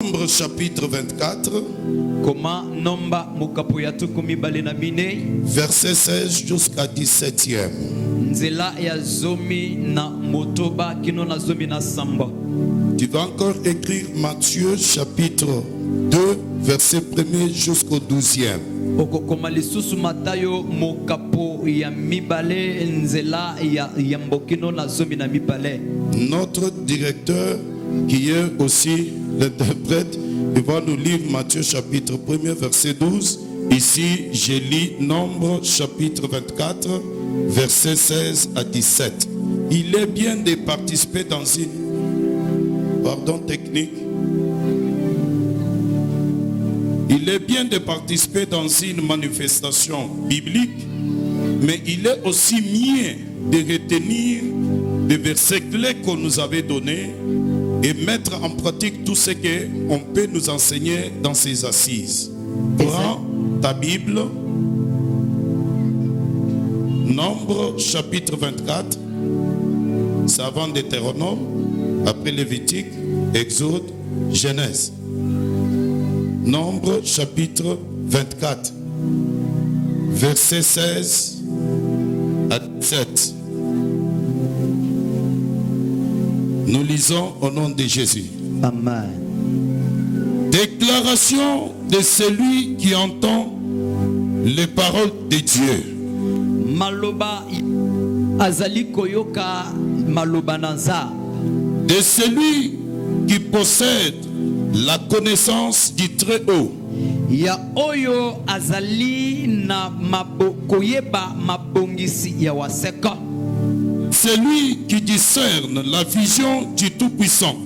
Nombre chapitre 24, verset 16 jusqu'à 17e. Tu vas encore écrire Matthieu chapitre 2, verset 1er jusqu'au 12e. Notre directeur, qui est aussi l'interprète, il va nous lire Matthieu chapitre 1er, verset 12. Ici, je lis Nombre chapitre 24, verset 16 à 17. Il est bien de participer dans une... Pardon technique. Il est bien de participer dans une manifestation biblique, mais il est aussi mieux de retenir les versets clés qu'on nous avait donnés et mettre en pratique tout ce qu'on peut nous enseigner dans ces assises. Prends ta Bible, Nombre chapitre 24, c'est avant Deutéronome, après Lévitique, Exode, Genèse. Nombre chapitre 24, verset 16 à 17. Nous lisons au nom de Jésus. Amen. Déclaration de celui qui entend les paroles de Dieu. Maloba azali koyoka maloba nanza. De celui qui possède la connaissance du Très-Haut. Ya oyo azali na mabokoyeba mabongisi ya waseka. Celui qui discerne la vision du Tout-Puissant.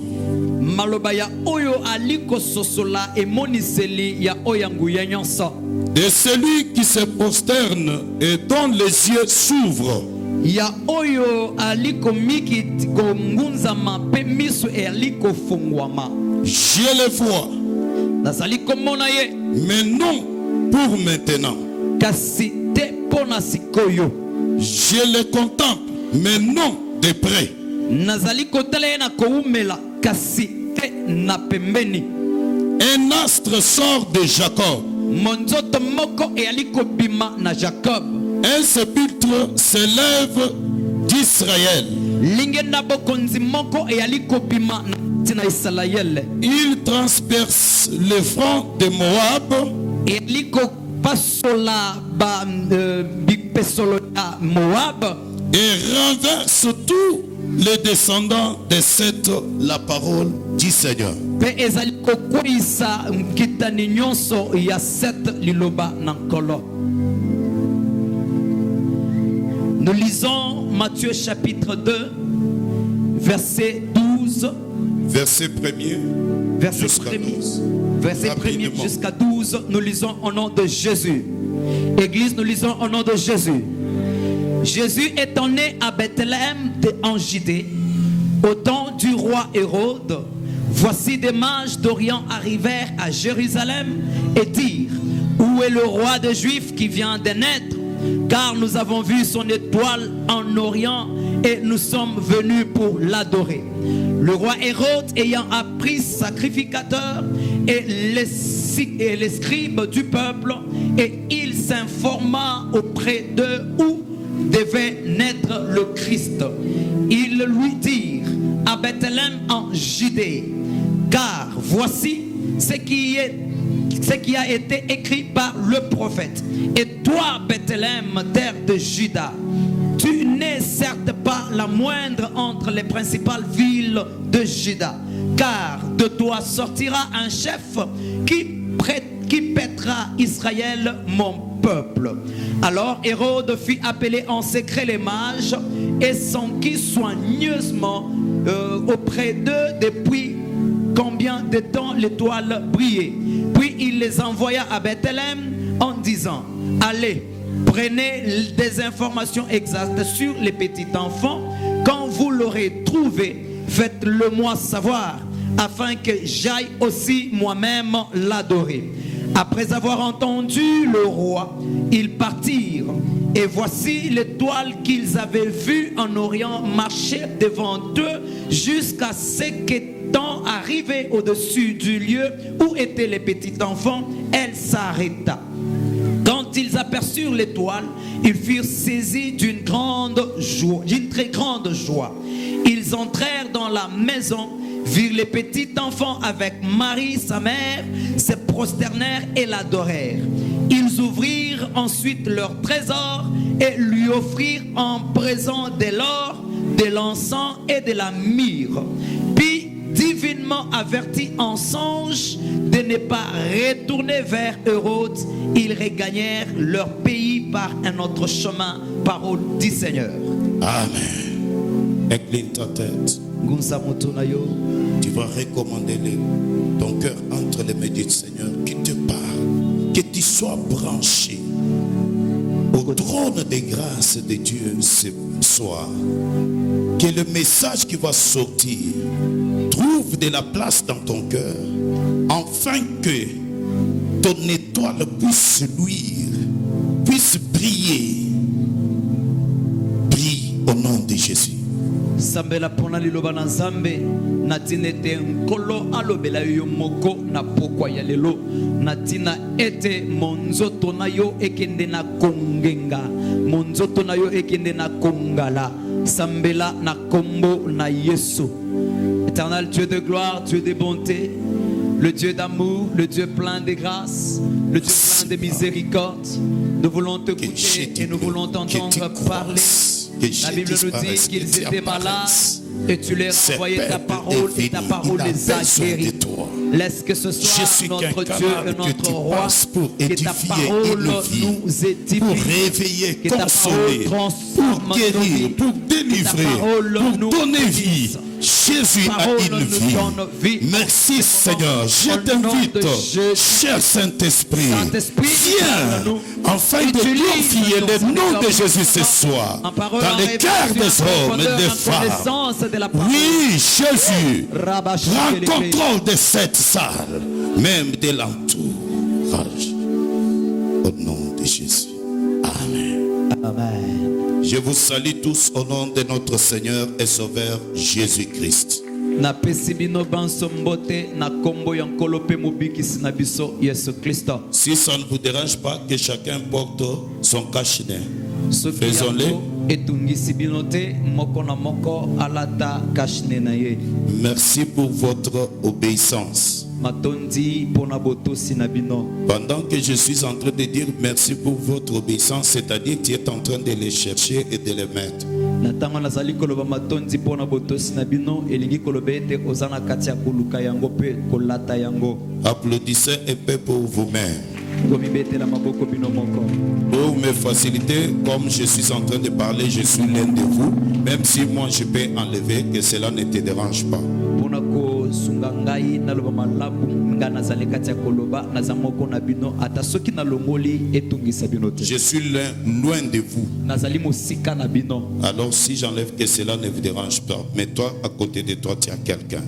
Maloba ya oyo aliko sosola emoniseli ya oyangu ya nyonso. De celui qui se prosterne et dont les yeux s'ouvrent. Ya oyo aliko miki kongunzama pe miso e aliko fungwama. Je le vois, Nazali komona ye, mais non pour maintenant. kasi te pona sikoyo. Je le contemple, mais non de près. Nazali kotala ye na koumela, kasi te na pembeni. Un astre sort de Jacob. Monzoto moko e aliko bima na Jacob. Un sépulcre s'élève d'Israël. Lingenda bokonzi moko e aliko bima na tina Israel. Il transperce le front de Moab. E aliko pasola ba bipesolo ya Moab. Et renverse tous les descendants de Seth, la parole du Seigneur. Pe ezaliko kwisa kitani nyonso ya Seth liloba nankolo. Nous lisons Matthieu chapitre 2, verset 12. Verset 1er jusqu'à 12. Verset 1er jusqu'à 12. Nous lisons au nom de Jésus. Église, nous lisons au nom de Jésus. Jésus étant né à Bethléem en Judée, au temps du roi Hérode, voici des mages d'Orient arrivèrent à Jérusalem et dirent: où est le roi des Juifs qui vient de naître? Car nous avons vu son étoile en Orient et nous sommes venus pour l'adorer. Le roi Hérode ayant appris sacrificateurs et les scribes du peuple, et il s'informa auprès d'eux où devait naître le Christ. Ils lui dirent: à Bethléem en Judée, car voici ce qui a été écrit par le prophète. Et toi, Bethléem, terre de Juda, tu n'es certes pas la moindre entre les principales villes de Juda, car de toi sortira un chef qui paîtra Israël, mon peuple. Alors Hérode fit appeler en secret les mages et s'enquit soigneusement auprès d'eux depuis combien de temps l'étoile brillait. Puis il les envoya à Bethléem en disant: allez, prenez des informations exactes sur les petits enfants. Quand vous l'aurez trouvé, faites-le moi savoir, afin que j'aille aussi moi-même l'adorer. Après avoir entendu le roi, ils partirent. Et voici l'étoile qu'ils avaient vue en Orient marcher devant eux jusqu'à ce que Étant arrivée au-dessus du lieu où étaient les petits enfants, elle s'arrêta. Quand ils aperçurent l'étoile, ils furent saisis d'une très grande joie. Ils entrèrent dans la maison, virent les petits enfants avec Marie, sa mère, se prosternèrent et l'adorèrent. Ils ouvrirent ensuite leur trésor et lui offrirent en présent de l'or, de l'encens et de la myrrhe. Puis, divinement avertis en songe de ne pas retourner vers Hérode, ils regagnèrent leur pays par un autre chemin. Parole du Seigneur. Amen. Incline ta tête. Tu vas recommander ton cœur entre les mains du Seigneur qui te parle. Que tu sois branché au trône des grâces de Dieu ce soir. Que le message qui va sortir trouve de la place dans ton cœur, afin que ton étoile puisse luire, puisse briller. Brille au nom de Jésus. Sambela pona liloba na Nzambe natina ete nkolo alobela yo moko na pokwa ya lelo natina ete monzoto na yo ekende na kongenga, monzoto na yo ekende na kongala. Sambela na kombo na Yesu. Éternel Dieu de gloire, Dieu de bonté, le Dieu d'amour, le Dieu plein de grâce, le Dieu plein de miséricorde. Nous voulons te écouter et nous voulons t'entendre parler. La Bible nous dit qu'ils étaient malades et tu leur as envoyé ta parole et ta parole les a guéris. Laisse que ce soit notre Dieu et notre roi, que ta parole nous édifie, pour réveiller, que ta parole transforme pour guérir, pour délivrer, pour donner vie. Jésus a une vie. Merci Seigneur. Je t'invite, cher Saint-Esprit, viens afin de glorifier le nom de Jésus ce soir dans les cœurs des hommes et des femmes. Oui, Jésus, prends contrôle de cette salle, même de l'entourage. Au nom de Jésus. Amen. Amen. Je vous salue tous au nom de notre Seigneur et Sauveur Jésus-Christ. Si ça ne vous dérange pas que chacun porte son cache-nez, faisons-le. Merci pour votre obéissance. Pendant que je suis en train de dire merci pour votre obéissance, c'est-à-dire que tu es en train de les chercher et de les mettre. Applaudissez un peu pour vous-même. Pour me faciliter, comme je suis en train de parler, je suis l'un de vous. Même si moi je peux enlever, que cela ne te dérange pas. Je suis loin de vous. Alors si j'enlève, que cela ne vous dérange pas. Mais toi, à côté de toi, tu as quelqu'un.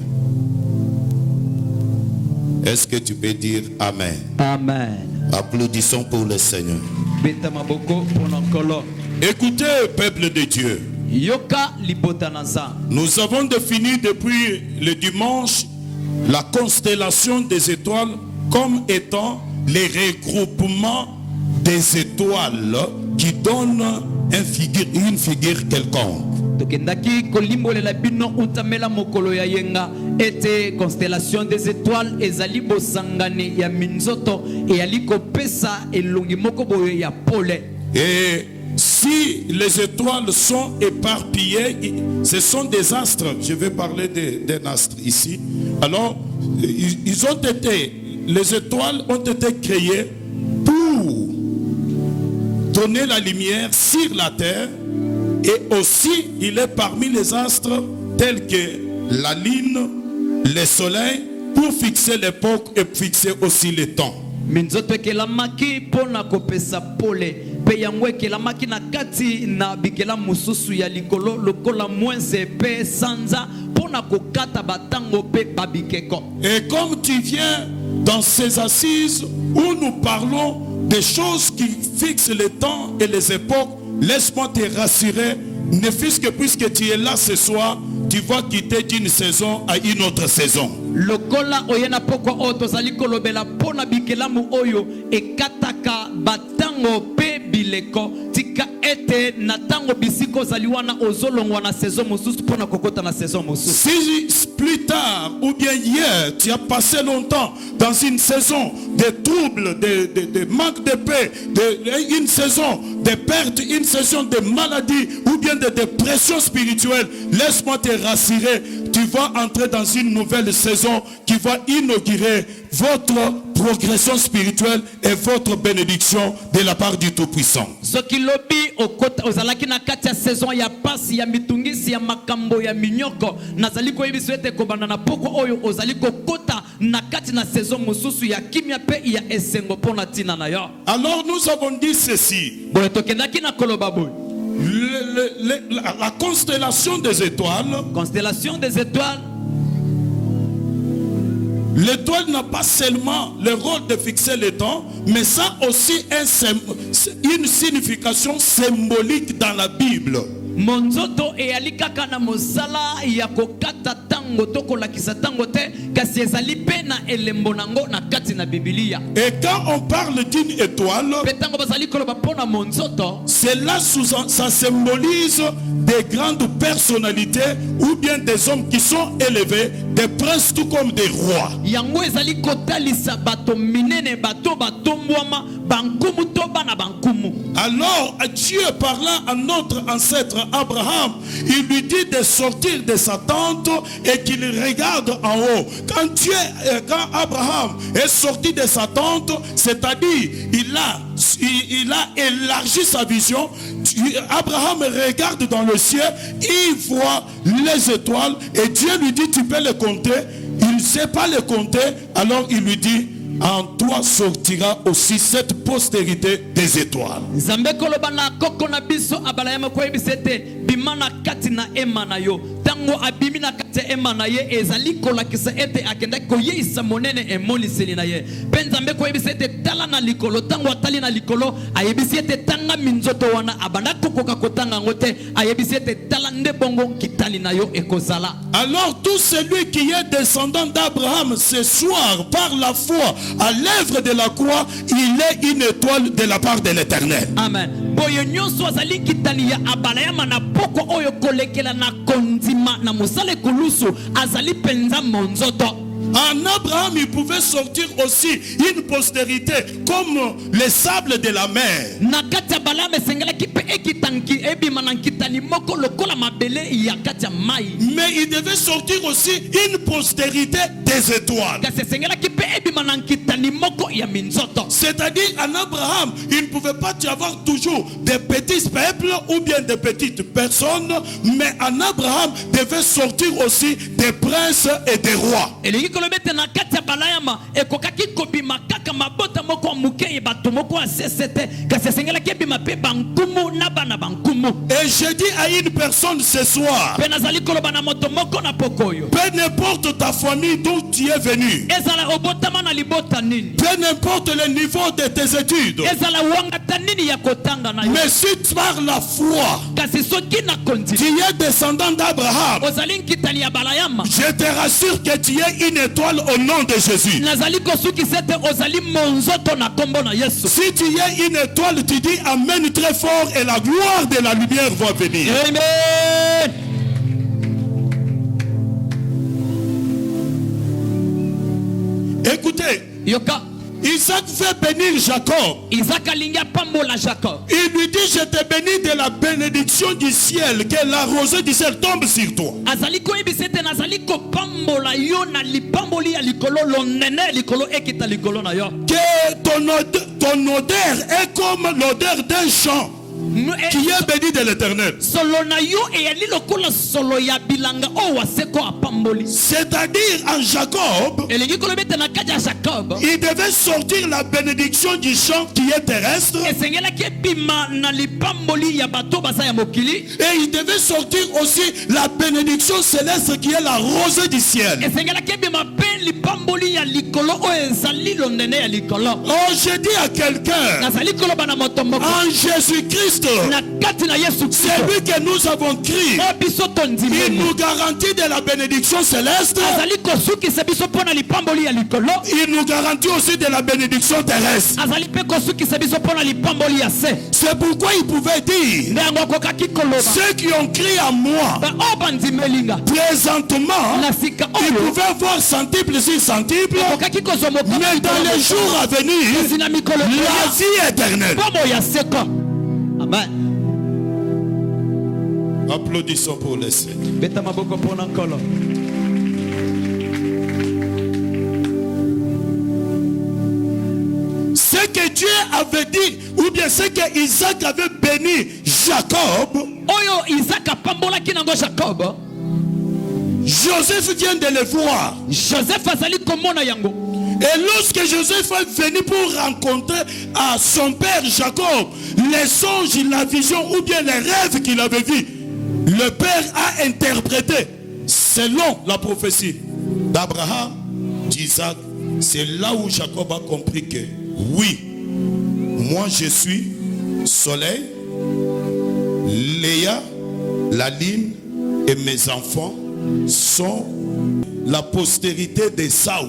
Est-ce que tu peux dire Amen? Amen. Applaudissons pour le Seigneur. Écoutez, peuple de Dieu. Nous avons défini depuis le dimanche la constellation des étoiles comme étant les regroupements des étoiles qui donnent une figure quelconque. Tokendaki kolimbolela bino utamela mokolo ya yenga ete constellation des étoiles ezali bosangani ya minzoto e yaliko pesa elongi moko boye ya pole. Et si les étoiles sont éparpillées, ce sont des astres. Je vais parler d'un astre ici. Alors, les étoiles ont été créées pour donner la lumière sur la terre. Et aussi, il est parmi les astres tels que la lune, le soleil, pour fixer l'époque et fixer aussi le temps. Minzoto kela maki pona kopesa pole pe yangwe kela maki na kati na bikela mususu ya likolo lokola mwenze pe sanza pona kokata batango pe babikeko. Et comme tu viens dans ces assises où nous parlons des choses qui fixent le temps et les époques, laisse-moi te rassurer, ne fût-ce que puisque tu es là ce soir, tu vas quitter d'une saison à une autre saison. Lokola oyena pokwa oto zali kolobela pona bikelamu oyo ekataka batango pe bileko tika ete natango bisiko zaliwana ozolongwa na saison mosusu pona kokota na saison mosusu. Si plus tard ou bien hier tu as passé longtemps dans une saison de troubles, de manque de paix, une saison de perte, une saison de maladie ou bien de dépression spirituelle, laisse-moi te rassurer, tu vas entrer dans une nouvelle saison qui va inaugurer votre progression spirituelle et votre bénédiction de la part du Tout-Puissant. Soki lobi okota ozalaki na kati ya saison ya pasi ya mitungisi ya makambo ya minyoko nazali koyebisa ete kobanda na poko oyo ozali kokota na kati na saison mosusu ya kimia pe ya esengo pona tina na yo. Alors nous avons dit ceci. Boye tokendaki na koloba boye. La constellation des étoiles. Constellation des étoiles. L'étoile n'a pas seulement le rôle de fixer le temps, mais ça aussi une signification symbolique dans la Bible. Monzoto e alikaka na mosala ya kokata tango tokolakisa tango te kasi ezali pe na elembo nango na kati na Biblia. Et quand on parle d'une étoile, petango bazali koloba pona monzoto, cela ça symbolise des grandes personnalités ou bien des hommes qui sont élevés, des princes tout comme des rois. Yango ezali kotalisa bato minene bato batombwama bankumu to bana bankumu. Alors Dieu parlant à notre ancêtre Abraham, il lui dit de sortir de sa tente et qu'il regarde en haut. Quand Abraham est sorti de sa tente, c'est-à-dire il a élargi sa vision. Abraham regarde dans le ciel, il voit les étoiles et Dieu lui dit tu peux les compter. Il ne sait pas les compter, alors il lui dit en toi sortira aussi cette postérité des étoiles. Zambe kolobana koko na biso abalayama kwa ebisete bimana kati na emana yo tango abimi na kati emana ye ezali kolakisa ete akenda koyeisa monene emoliseli na ye penzambe kwa ebisete tala na likolo tango atali na likolo ayebisi ete tanga minzoto wana abana kokoka kotanga ngote ayebisi ete tala nde bongo kitali na yo ekozala. Alors tout celui qui est descendant d'Abraham ce soir par la foi à l'œuvre de la croix, il est une étoile de la part de l'Éternel. Amen. Boyo nyonso azali kitali ya abalayama na poko oyo kolekela na kondima na musale kulusu azali penza monzoto. En Abraham, il pouvait sortir aussi une postérité comme les sables de la mer. Mais il devait sortir aussi une postérité des étoiles. C'est-à-dire en Abraham, il ne pouvait pas y avoir toujours des petits peuples ou bien des petites personnes, mais en Abraham devait sortir aussi des princes et des rois. Et je dis à une personne ce soir, peu n'importe ta famille d'où tu es venu, peu n'importe le niveau de tes études, mais si par la foi tu es descendant d'Abraham, je te rassure que tu es une étoile au nom de Jésus. Si tu es une étoile, tu dis amen très fort et la gloire de la lumière va venir. Amen. Écoutez, Yoka. Isaac fait bénir Jacob. Il lui dit, je te bénis de la bénédiction du ciel, que la rosée du ciel tombe sur toi. Que ton odeur est comme l'odeur d'un champ qui est béni de l'Éternel. C'est-à-dire en Jacob, il devait sortir la bénédiction du champ qui est terrestre, et il devait sortir aussi la bénédiction céleste qui est la rosée du ciel. Oh, je dis à quelqu'un, en Jésus-Christ Christ, celui que nous avons crié, il nous garantit de la bénédiction céleste. Il nous garantit aussi de la bénédiction terrestre. C'est pourquoi il pouvait dire, ceux qui ont crié à moi, présentement, ils pouvaient voir centuple sur centuple, mais dans les jours à venir, la vie éternelle. Amen. Applaudissons pour les saints. Ce que Dieu avait dit, ou bien ce que Isaac avait béni Jacob, Joseph vient de le voir. Et lorsque Joseph est venu pour rencontrer à son père Jacob, les songes, la vision ou bien les rêves qu'il avait vus, le père a interprété selon la prophétie d'Abraham, d'Isaac. C'est là où Jacob a compris que oui, moi je suis soleil, Léa, la ligne et mes enfants sont la postérité d'Ésaü.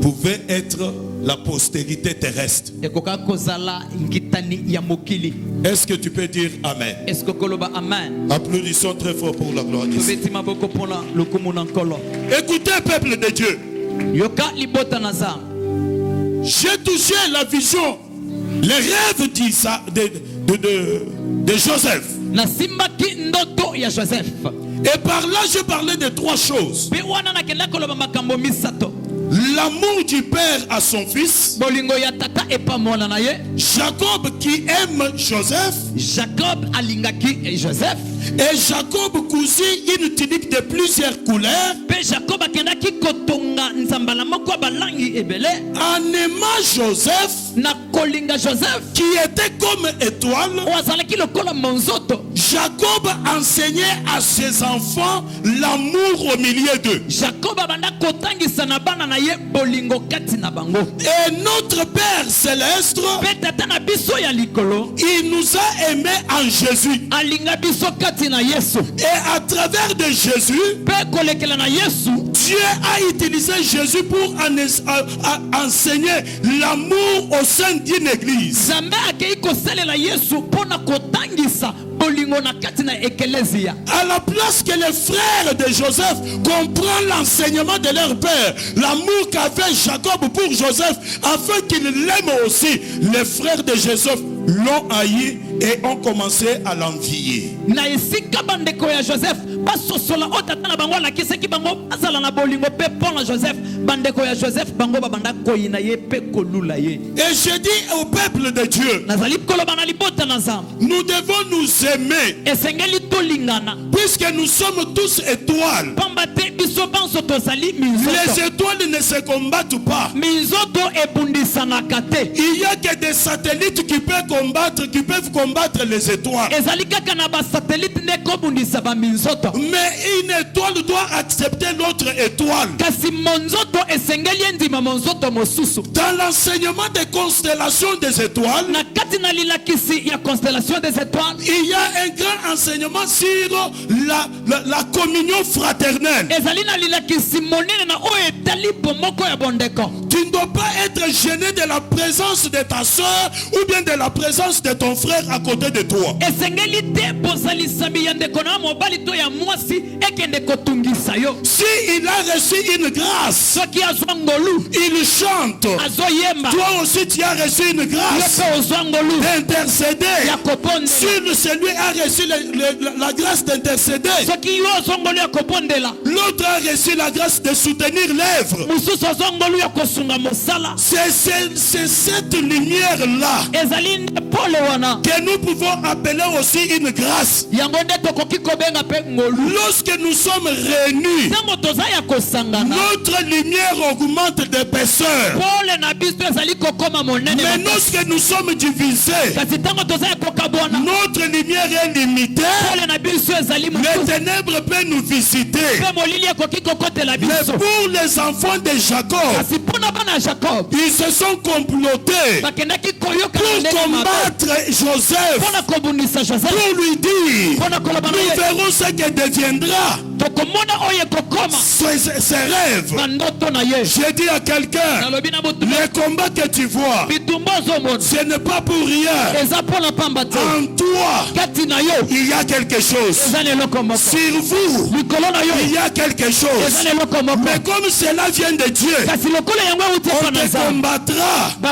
Pouvait être la postérité terrestre. Est-ce que tu peux dire Amen? Applaudissons très fort pour la gloire de Dieu. Écoutez, peuple de Dieu. J'ai touché la vision, les rêves de Joseph. Et par là, je parlais de trois choses. L'amour du père à son fils. Jacob qui aime Joseph. Et Jacob cousit une tunique de plusieurs couleurs. En aimant Joseph, qui était comme étoile, Jacob enseignait à ses enfants l'amour au milieu d'eux. Et notre Père Céleste, il nous a aimés en Jésus. Et à travers de Jésus, Dieu a utilisé Jésus pour enseigner l'amour au sein d'une église. À la place que les frères de Joseph comprennent l'enseignement de leur père, l'amour qu'avait Jacob pour Joseph, afin qu'il l'aime aussi, les frères de Joseph l'ont haï et ont commencé à l'envier. Et je dis au peuple de Dieu, nous devons nous aimer, puisque nous sommes tous étoiles. Les étoiles ne se combattent pas. Il n'y a que des satellites qui peuvent combattre les étoiles. Mais une étoile doit accepter l'autre étoile. Dans l'enseignement des constellations des étoiles, il y a un grand enseignement sur la communion fraternelle. Tu ne dois pas être gêné de la présence de ta soeur ou bien de la présence de ton frère à côté de toi. Si il a reçu une grâce, il chante. Toi aussi tu as reçu une grâce d'intercéder. Si celui a reçu la grâce d'intercéder, l'autre a reçu la grâce de soutenir l'œuvre. C'est cette lumière-là que nous pouvons appeler aussi une grâce. Lorsque nous sommes réunis, notre lumière augmente d'épaisseur. Mais lorsque nous sommes divisés, notre lumière est limitée. Les ténèbres peuvent nous visiter. Mais pour les enfants de Jacob, ils se sont ont comploté pour combattre Joseph, pour lui dire, nous verrons ce que deviendra ses rêves. J'ai dit à quelqu'un, le combat que tu vois, ce n'est pas pour rien. En toi, il y a quelque chose. Sur vous, il y a quelque chose. Mais comme cela vient de Dieu, on te combattra, mais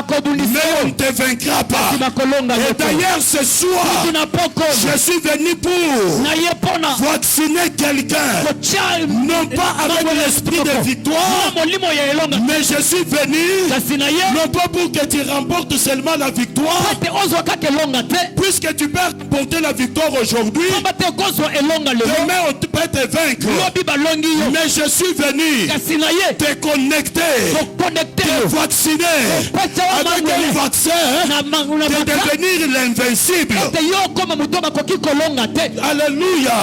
on ne te vaincra pas. Et d'ailleurs, ce soir, je suis venu pour vacciner quelqu'un, non pas avec l'esprit de victoire, mais je suis venu non pas pour que tu remportes seulement la victoire, puisque tu peux remporter la victoire aujourd'hui, demain on peut te vaincre. Mais je suis venu te connecter, te vacciner avec un vaccin, de devenir l'invincible. Alléluia.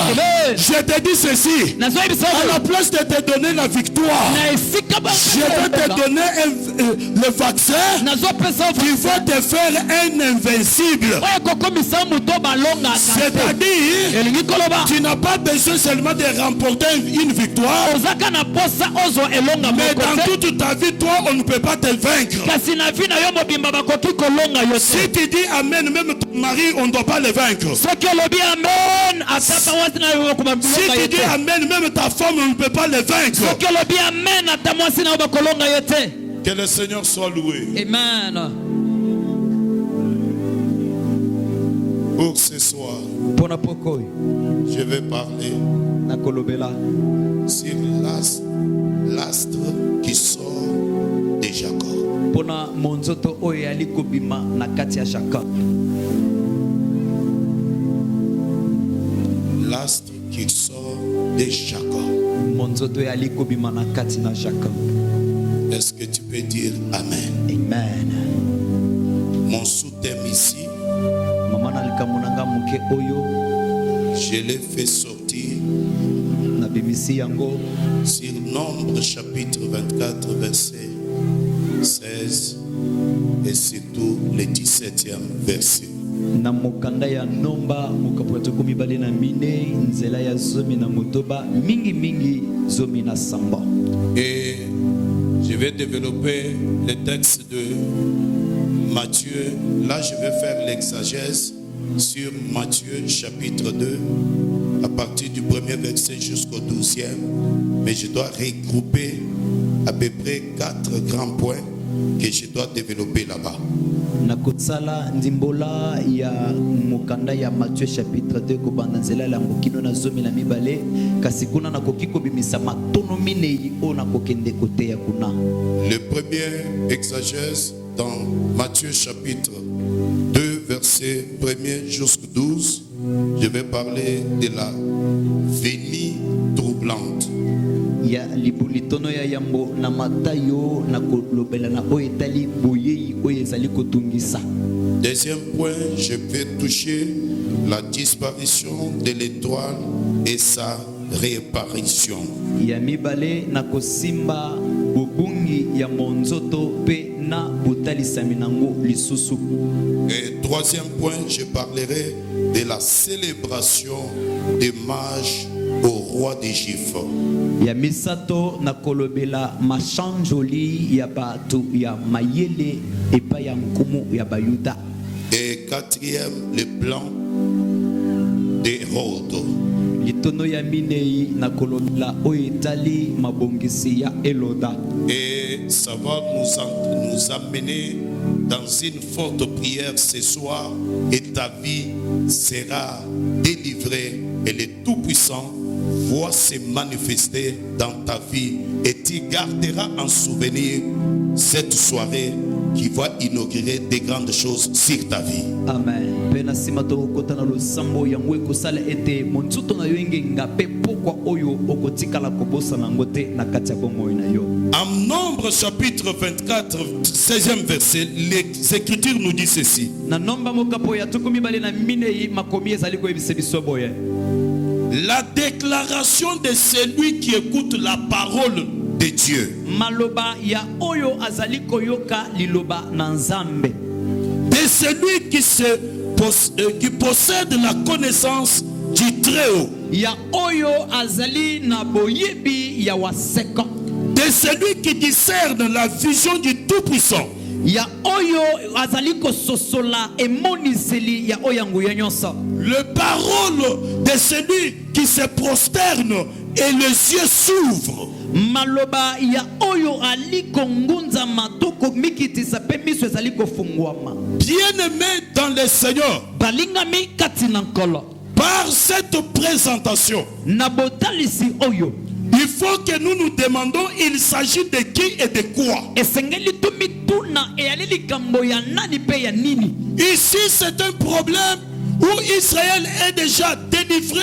Je te dis ceci, à la place de te donner la victoire, je vais te donner le vaccin qui va te faire un invincible. C'est-à-dire, tu n'as pas besoin seulement de remporter une victoire, mais dans toute ta vie, toi, on ne peut pas te vaincre. Si tu dis Amen, même ton mari, on ne doit pas le vaincre. Si tu dis Amen, même ta femme, on ne peut pas le vaincre. Que le Seigneur soit loué. Amen. Pour ce soir, je vais parler sur l'astre qui sort de Jacob. L'astre qui sort de Jacob. Est-ce que tu peux dire Amen? Amen. Mon sous-thème ici, je l'ai fait sortir sur Nombre chapitre 24 verset 16 et surtout le 17e verset. Et je vais développer le texte de Matthieu. Là, je vais faire l'exagèse sur Matthieu chapitre 2, à partir du premier verset jusqu'au 12e. Mais je dois regrouper à peu près 4 grands points que je dois développer là-bas. Nakotsala ndimbola ya mukanda ya Matthieu chapitre 2 kobanda nzela la mokino na zomi na mibale kasi kuna nakokiko bimisa matono minei ona kokende kote ya kuna. Le premier exagèse dans Matthieu chapitre 2 verset 1er jusqu'au 12, je vais parler de la venue troublante. Ya libulitono ya yambo na matayo na kolobela na oetali boyei oyezali kotungisa. Deuxième point, je vais toucher la disparition de l'étoile et sa réapparition. Ya mibale na kosimba bobungi ya monzoto pe na botalisami nango lisusu. Et troisième point, je parlerai de la célébration des mages au roi des Juifs. Ya misato na kolobela machanjoli ya batu ya mayele epa ya nkumu ya bayuda. Et quatrième, le plan d'Hérode. Litono ya minei na kolobela oetali mabongisi ya Eloda. Et ça va nous amener dans une forte prière ce soir, et ta vie sera délivrée et le Tout-Puissant va se manifester dans ta vie et tu garderas en souvenir cette soirée qui va inaugurer des grandes choses sur ta vie. Amen. Pena simato kotana lo sambo yangwe kusala ete montuto na yoenge ngape pokwa oyo okotika la kobosa na ngote na kati ya bomo na yo. En Nombre chapitre 24 16e verset, les Écritures nous disent ceci. Na nomba mokapo ya tukumi bale na minei makomi ezali ko ebise biso boye. La déclaration de celui qui écoute la parole de Dieu. Maloba ya oyo azali koyoka liloba na Nzambe. De celui qui possède la connaissance du Très-Haut. Ya oyo azali na boyebi ya waseka. De celui qui discerne la vision du Tout-Puissant. Ya oyo azali kososola emoniseli ya oyangu ya nyonso. Le parole de celui qui se prosterne et les yeux s'ouvrent. Maloba ya oyo aliko ngunza matoko mikitisa pe miso ezali kofungwama. Bien-aimés dans le Seigneur, balingami kati na nkolo. Par cette présentation, na botalisi oyo, il faut que nous nous demandons il s'agit de qui et de quoi. Esengeli tumituna e alili kambo ya nani pe ya nini. Ici c'est un problème où Israël est déjà délivré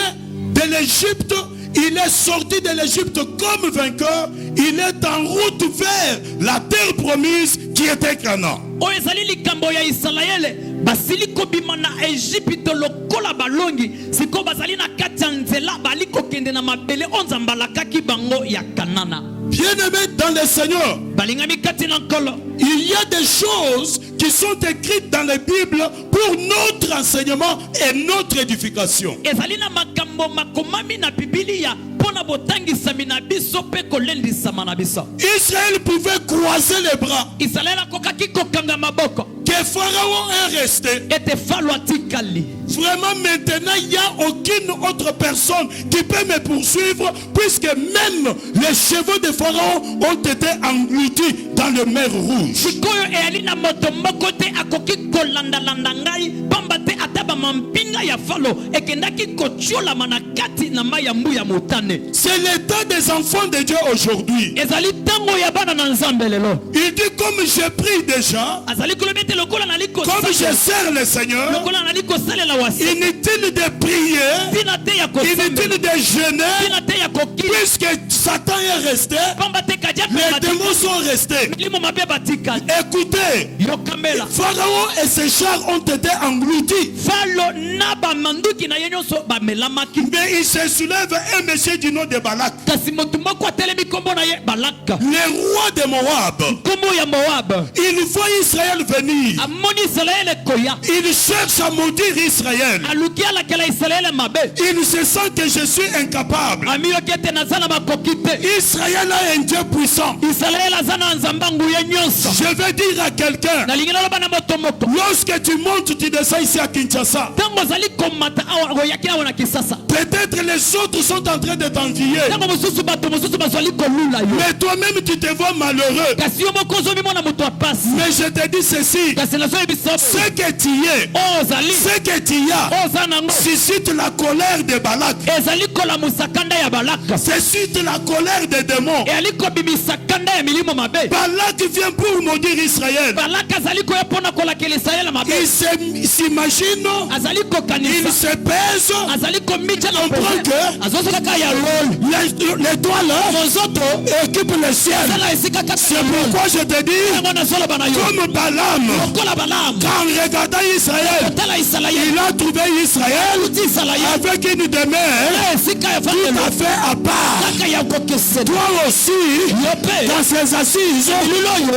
de l'Égypte. Il est sorti de l'Égypte comme vainqueur. Il est en route vers la terre promise qui était Canaan. O ezali likambo ya Israele basili kobima na Egypte lokola balongi siko bazali na kati ya nzela bali kokende na mabele onzamba lakaki bango ya Kanana. Bien-aimés dans le Seigneur, balingami kati na nkolo, il y a des choses qui sont écrites dans la Bible pour notre enseignement et notre édification. ezali na makambo makomami na Biblia pona botangisami na biso pe kolendisama na biso. Israël pouvait croiser les bras. Israël akokaki kokanga maboko. Que Pharaon est resté. Ete falo atikali. Vraiment maintenant il n'y a aucune autre personne qui peut me poursuivre puisque même les cheveux de Pharaon ont été engloutis dans le mer rouge. Sikoyo elina moto moko te akoki kolanda landa ngai pamba te ataba mampinga ya falo ekendaki kochola manakati na mai ya mbuya motane. C'est l'état des enfants de Dieu aujourd'hui. Ezali tango ya bana na Nzambe lelo. Il dit comme je prie déjà, azali kolobete lokola na liko comme je sers le Seigneur, lokola na liko salela wasi. Inutile de prier, Tina te ya kosembe, inutile de jeûner, tina te ya koki puisque Satan est resté, pamba te kadia les démons sont restés. limo mabe batika. Écoutez, Yokamela Pharaon et ses chars ont été engloutis. falo na ba manduki na yenyoso ba melamaki. Mais il se soulève un monsieur du nom de Balak, Kasi motu moko atelemi kombo na ye Balaka. le roi de Moab. Kombo ya Moab. Il voit Israël venir. Amoni Israël koya. Il cherche à maudire Israël. Alukia la kala Israël mabe. Il se sent que je suis incapable. Amiyo kete nazana makokite. Israël a un Dieu puissant. Israël azana nzambangu ya nyonso. Je vais dire à quelqu'un, Na lingina loba na moto moko. lorsque tu montes, tu descends ici à Kinshasa. Tango zali komata awa yaki awa na Kisasa. Peut-être les autres sont en train de t'envier. Tango mususu bato mususu bazali kolula yo. Mais toi-même, tu te vois malheureux. Kasi yo moko zomi mona moto apasi. Mais je te dis ceci. Kasi na so ebiso. Ce que tu es, Ozali. ce que tu as, Ozanango. suscite la colère de Balak. Ezali kola musakanda ya Balaka. Suscite la colère des démons. E aliko bimisa kanda ya milimo mabe. Balak vient pour maudire Israël. Balaka azali koya pona kola kele Israël mabe. Il s'imagine, Azali il kokanisa. se pèse. Azali komicha na Comprends que azosoka ka ya lol. l'étoile Mozoto équipe le ciel. sala esika kaka. C'est pourquoi je te dis, Ngona solo bana yo. comme Balaam, Kola Balaam. quand regardant Israël, Tala Israël. il a trouvé Israël Uti Israël. avec une demeure Esika ya tout fande à fait à part. kaka ya kokese. Toi aussi, Yope. dans ces assises,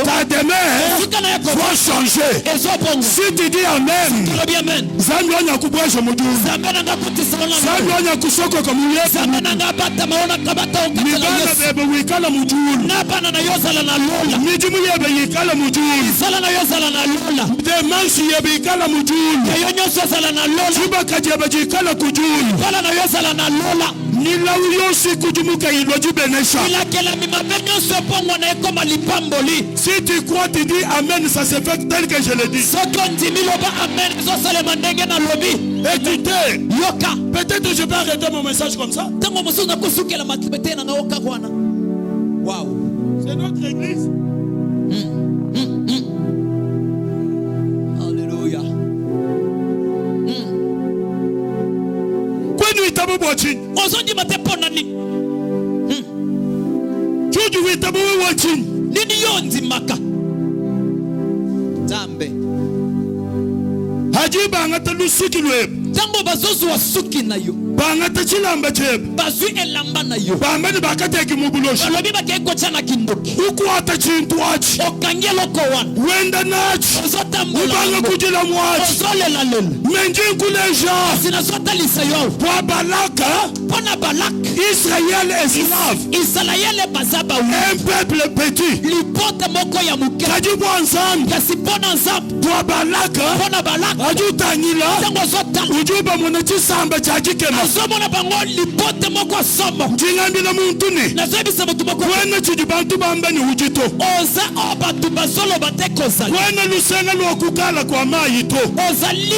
ta demeure Esika na ya ko. doit changer. Ezo bongo. Si tu dis Amen, Kolo bien men. Zambi onyakubwa jomudu. Zambe na ngaputi sala Zambi na. onyakusoko kamuye. Zambe na ngabata maona kabata okatela Mibana Yesu. bebe wikala mujulu. Na bana na yo sala na lola. Mijimu yebe yikala mujulu. Sala na yo sala na lola. Demansi yebe yikala mujulu. Ya yo nyonso sala na lola. Chuba kajebe yikala kujulu. Sala na yo sala na lola. Nilawu yosi kujumuka iloji benesha. Ila kela mi mabe nyonso pongo na ekoma lipamboli. Si tu crois, tu dis Amen, ça se fait tel que je le dis. Soko ndimi loba amen. Zo sale mandenge na lobi. Écoutez, Yoka. peut-être je peux arrêter mon message comme ça. Tango musu na kusukela makibete na ngaoka kwana. Wow. C'est notre église. Alléluia. Kwenu itabu bochi. Ozondi mate pona ni. Chuju itabu bochi. Nini yonzi maka. Zambe. Hajiba ngata lusuki lwe. Tango bazozu wasuki na yo. bangata chilamba chebe bazwi elamba na yo bamani bakateki mubuloshi balobi bakekotya na kindoki ukwata chintu wachi okangi eloko wana wenda nachi ozotambola ubanga kujila mwachi ozolela lelo menjinkuleja sinazotalisa yo kwa balaka mpona balaka Israël esclave Israël bazaba un peuple petit lipote moko ya muke kajibu nzambe kasi mpona nzambe kwa balaka mpona balaka ajutangila ntango ozotala ujuba muna chisamba chajikema azomona bango lipote moko asomo njingambila muntu ni nazoyebisa motu moko wena chidi bantu bambani ujito oza o bato bazoloba te kozala wena lusenga lwokukala kwa mayi to ozali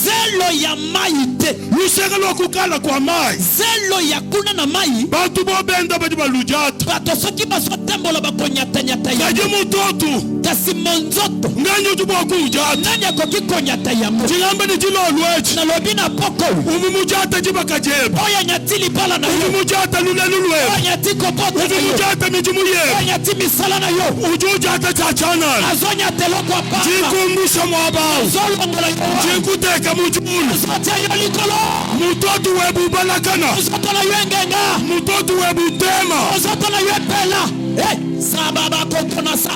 zelo ya mai te lusenga lwokukala kwa mayi zelo ya kuna na mai bantu bobenda badi balujata bato soki bazotambola bakonyatanyata ya kaji mutotu kasi monzoto ngani utuboku ujata nani akoki konyata yango njingambani jilolwechi nalobi na poko umumujata jibakajeba oyo anyati libala na yo umumujata lulelulwe oyo anyati kobota na yo umumujata mijimuye oyo anyati misala na yo ujujata chachanal azonyata eloko apaka jikumbusha mwabao azolongola yo jikuteka mujulu azotya yo likolo mutotu webubalakana ozotala yo engenga mutotu webutema ozotala yo epela saba bakotona sa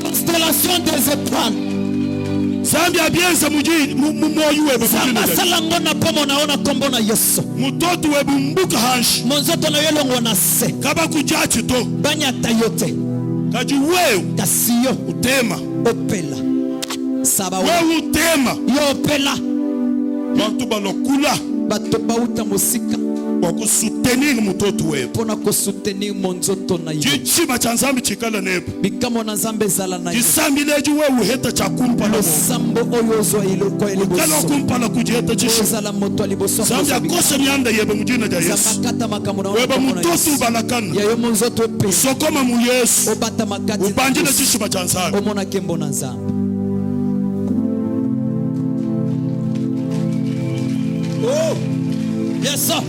constellation des étoiles zambi abienza moyu webu samba salango na pomo naona kombo na Yesu mutotu webu mbuka hanshi monzoto na yo elongo na se kaba kujachi to banyata yo te kaji wewe kasi yo utema opela saba wewe utema yo opela bantu balokula bato bauta mosika bakusutenir mutotu wewe mpona kosoutenir monzoto na yo jichima cha nzambi chikala nebu bikamo na nzambe ezala na yo jisambileji wewe uheta chakumpala losambo oyo ozwa eloko ya kala liboso kumpala kujiheta chishu ozala moto ya liboso zambi akose mianda yebe mujina ja Yesu akata makambo na weba mutotu balakana ya yo monzoto epe sokoma mu Yesu obata makati ubanjile chishima cha nzambi omona kembo na nzambe oh yes sir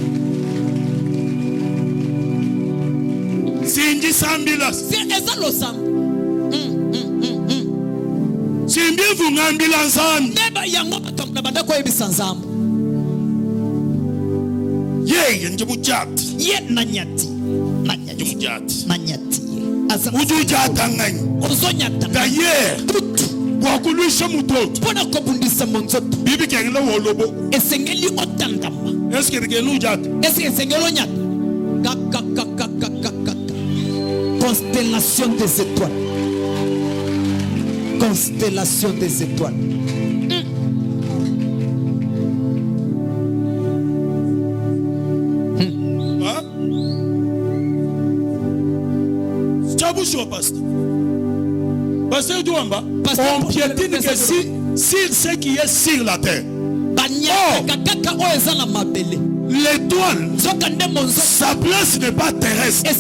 sinji sambila si eza losambo simbivu ngambila nzambi neba yango bato na bandako oyebisa nzambo yeye nje mujati ye nanyati nanyati ujujata ngani ozonyata gaye wakulisha mutoto mpona kobundisa monzoto bibi kengela wolobo esengeli otandama eske ngelu ujata esi esengeli onyata constellation des étoiles constellation des étoiles Chabucho pasteur. Pasteur Douamba, on piétine que sur ce qui est sur la terre. L'étoile, sa place n'est pas terrestre.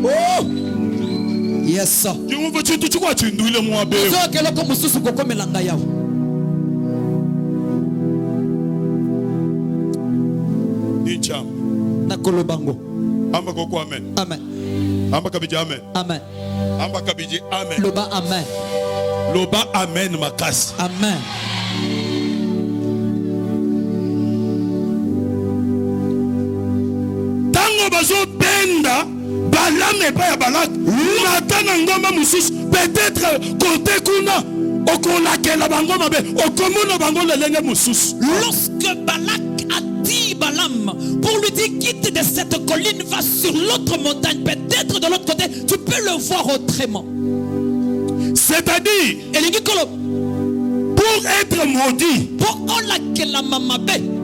Oh! Yes sir. Nakolo bango. Amba koko amen. Amen. Amba kabiji amen. Amen. Amba kabiji amen. Loba amen. Loba amen makasi. Amen. Tango bazo benda balame pa ya balak. Matana ngoma mususu peut-être côté kuna okolakela bango mabe okomona bango lelenge mususu. Lorsque Balak a dit Balaam pour lui dire quitte de cette colline, va sur l'autre montagne, peut-être de l'autre côté, tu peux le voir autrement. C'est-à-dire, pour être maudit,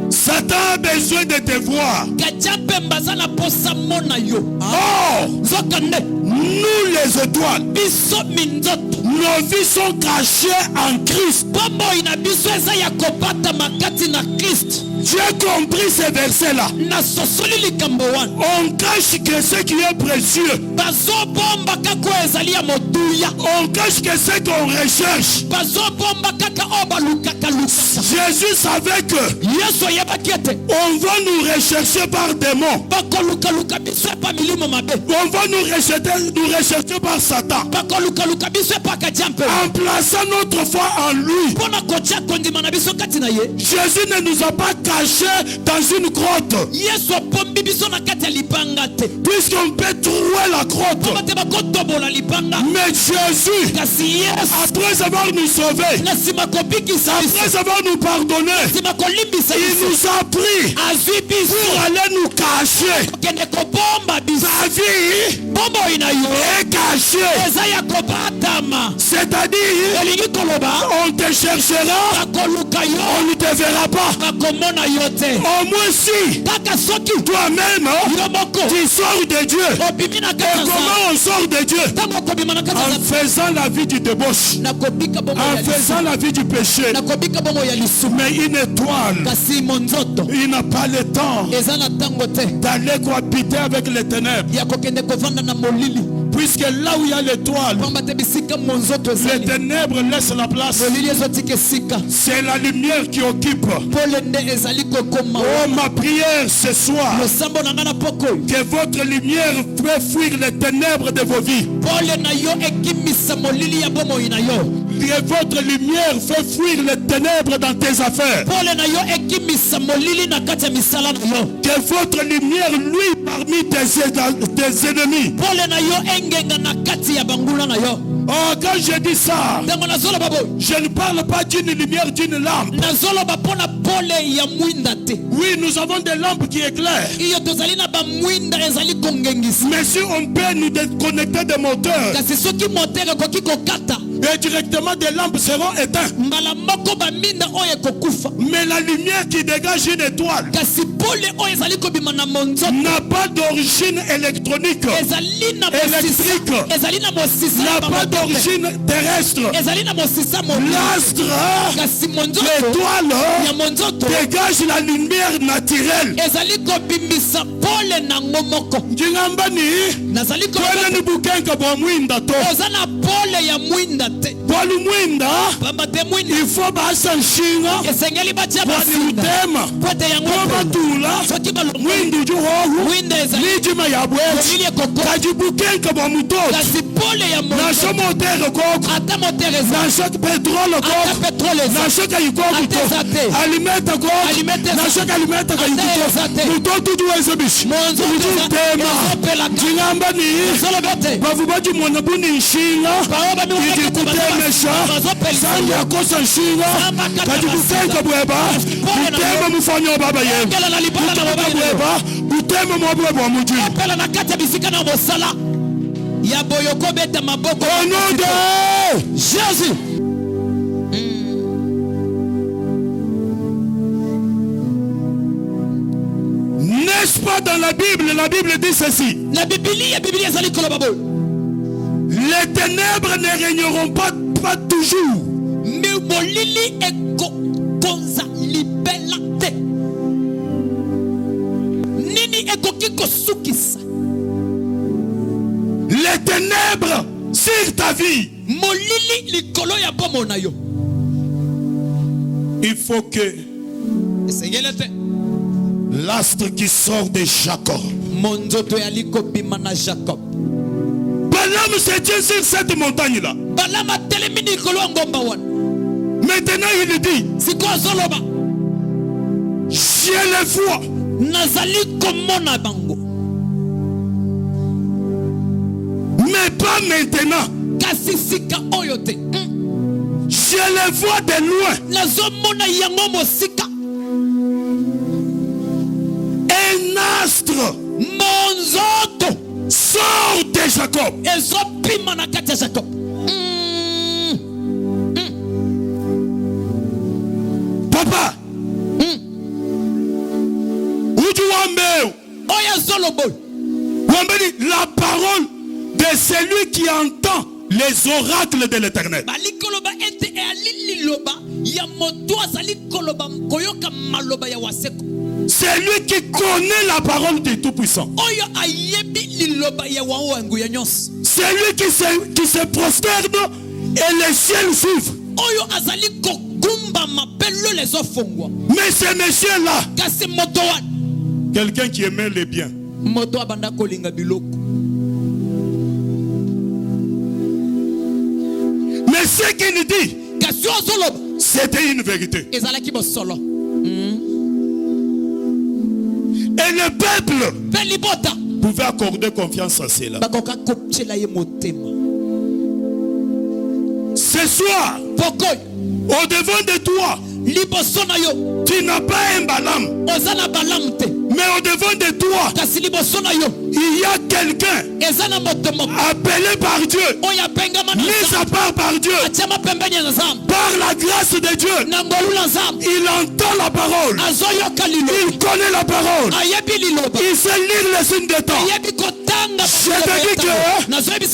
Satan a besoin de te voir. Oh, nous les étoiles, nos vies sont cachées en Christ. J'ai compris ces versets-là. On cache que ce qui est précieux. On cache que ce qu'on recherche. Jésus savait que on va nous rechercher par démons. On va nous rechercher par Satan. En plaçant notre foi en lui. Jésus ne nous a pas cachés dans une grotte. Puisqu'on peut trouver la grotte. Mais Jésus, après avoir nous sauvés, après avoir nous pardonné, il nous a pris pour aller nous cacher. Sa vie est cachée. C'est-à-dire, on te cherchera, on ne te verra pas. Au moins si toi-même tu sors de Dieu. Et comment on sort de Dieu? En faisant la vie du débauche, en faisant la vie du péché. Mais une étoile, il n'a pas le temps d'aller cohabiter avec les ténèbres. Puisque là où il y a l'étoile, les ténèbres laissent la place. C'est la lumière qui occupe. Oh, ma prière ce soir, que votre lumière fait fuir les ténèbres de vos vies. Que votre lumière fait fuir les ténèbres dans tes affaires. Que votre lumière luit parmi tes ennemis. Oh, quand je dis ça, je ne parle pas d'une lumière, d'une lampe. Oui, nous avons des lampes qui éclairent. Mais si on peut nous déconnecter des moteurs, et directement des lampes seront éteintes. Mais la lumière qui dégage une étoile n'a pas d'origine électronique, n'a pas d'origine terrestre. L'astre, l'étoile, dégage la lumière naturelle. Il faut basa nshinga walutema wabatula mwindi juhohu nijima ya bwechi kajibukenka bwa mutoto nasho motere koko nasho petrolo koko nasho kayikoko to alimeta koko nasho kalimeta kayikuto mutoto juweze bishi mututema jingamba ni bavubaji mwana buni nshinga kutemesha sanja kosa nshinga kajibukenka bweba utema mufanyo baba yewe utema bweba utema mwabweba wa mujini au nom de Jésus. N'est-ce pas dans la Bible dit ceci. Les ténèbres ne régneront pas toujours. Les ténèbres sur ta vie. Il faut que l'astre qui sort de Jacob. Balaam se tient sur cette montagne-là. Maintenant il dit, j'ai le foi. Mais pas maintenant. Je le vois de loin. Un astre sort de Jacob. Papa, la parole de celui qui entend les oracles de l'Éternel. C'est lui qui connaît la parole du Tout-Puissant. C'est lui qui se prosterne et les ciels s'ouvrent. Mais ce monsieur-là, quelqu'un qui aimait les biens, mais ce qu'il dit, c'était une vérité. Et le peuple pouvait accorder confiance à cela. Ce soir, au devant de toi, tu n'as pas un Balaam, mais au devant de toi, il y a quelqu'un appelé par Dieu, mis à part par Dieu, par la grâce de Dieu. Il entend la parole, il connaît la parole, il sait lire les signes de temps. Je te dis que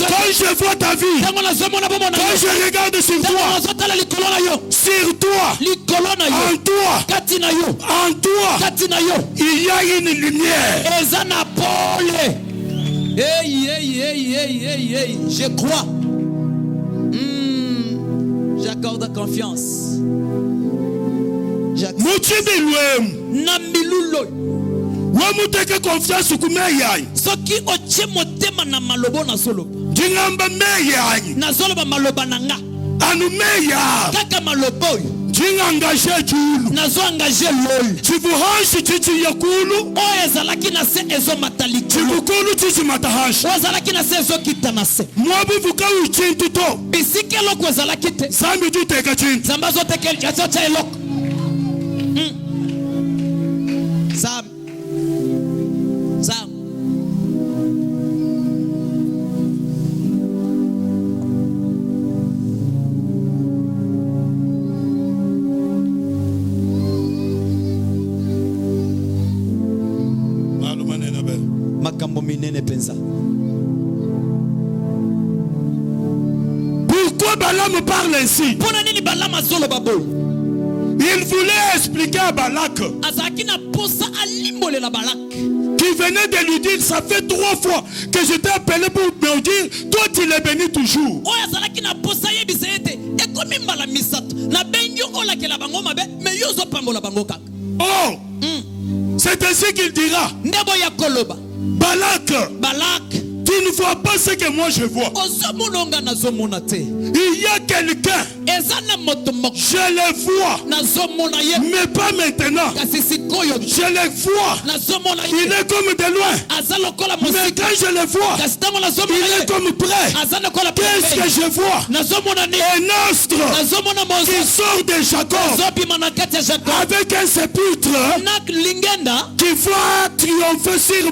quand je vois ta vie, quand je regarde sur toi, en toi, il y a une lumière. Je crois. J'accorde confiance. Wamuteke confiance kumeyai. Soki oche motema na malobo na solo. Jingamba meyai. Na solo ba maloba nanga. Anu meya. Kaka malobo. Jingangaje julu. Na zo angaje lol. Chivuhanshi chichi yakulu. O ezalaki na se ezo matali. Chivukulu chichi matahashi. O ezalaki na se ezo kitana se. Mwabu vuka uchintu to. Bisike loko ezalaki te. Zambi ju teka chintu. Zamba zo teke chacho cha eloko. Zam. Pourquoi Balaam parle ainsi? Il voulait expliquer à Balak qui venait de lui dire, ça fait 3 fois que je t'ai appelé pour me dire, toi tu les bénis toujours. Oh, c'est ainsi qu'il dira. Balak, tu ne vois pas ce que moi je vois. Il y a quelqu'un, je le vois, mais pas maintenant. Je le vois, il est comme de loin, mais quand je le vois, il est comme près. Qu'est-ce que je vois? Un astre qui sort de Jacob avec un sépulcre qui va triompher sur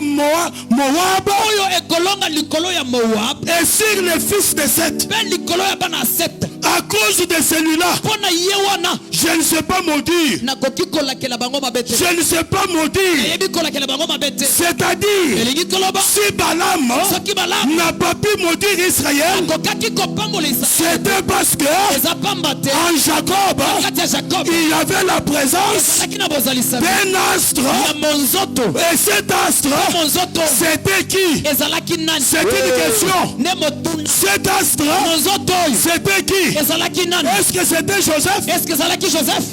Moab et sur les fils de Seth. À cause de celui-là, je ne sais pas maudire. Je ne sais pas maudire. C'est-à-dire, si Balaam n'a pas pu maudire Israël, c'était parce que en Jacob, il y avait la présence d'un astre. Et cet astre, c'était qui? C'est une question. Cet astre, c'était qui? Est-ce que c'était Joseph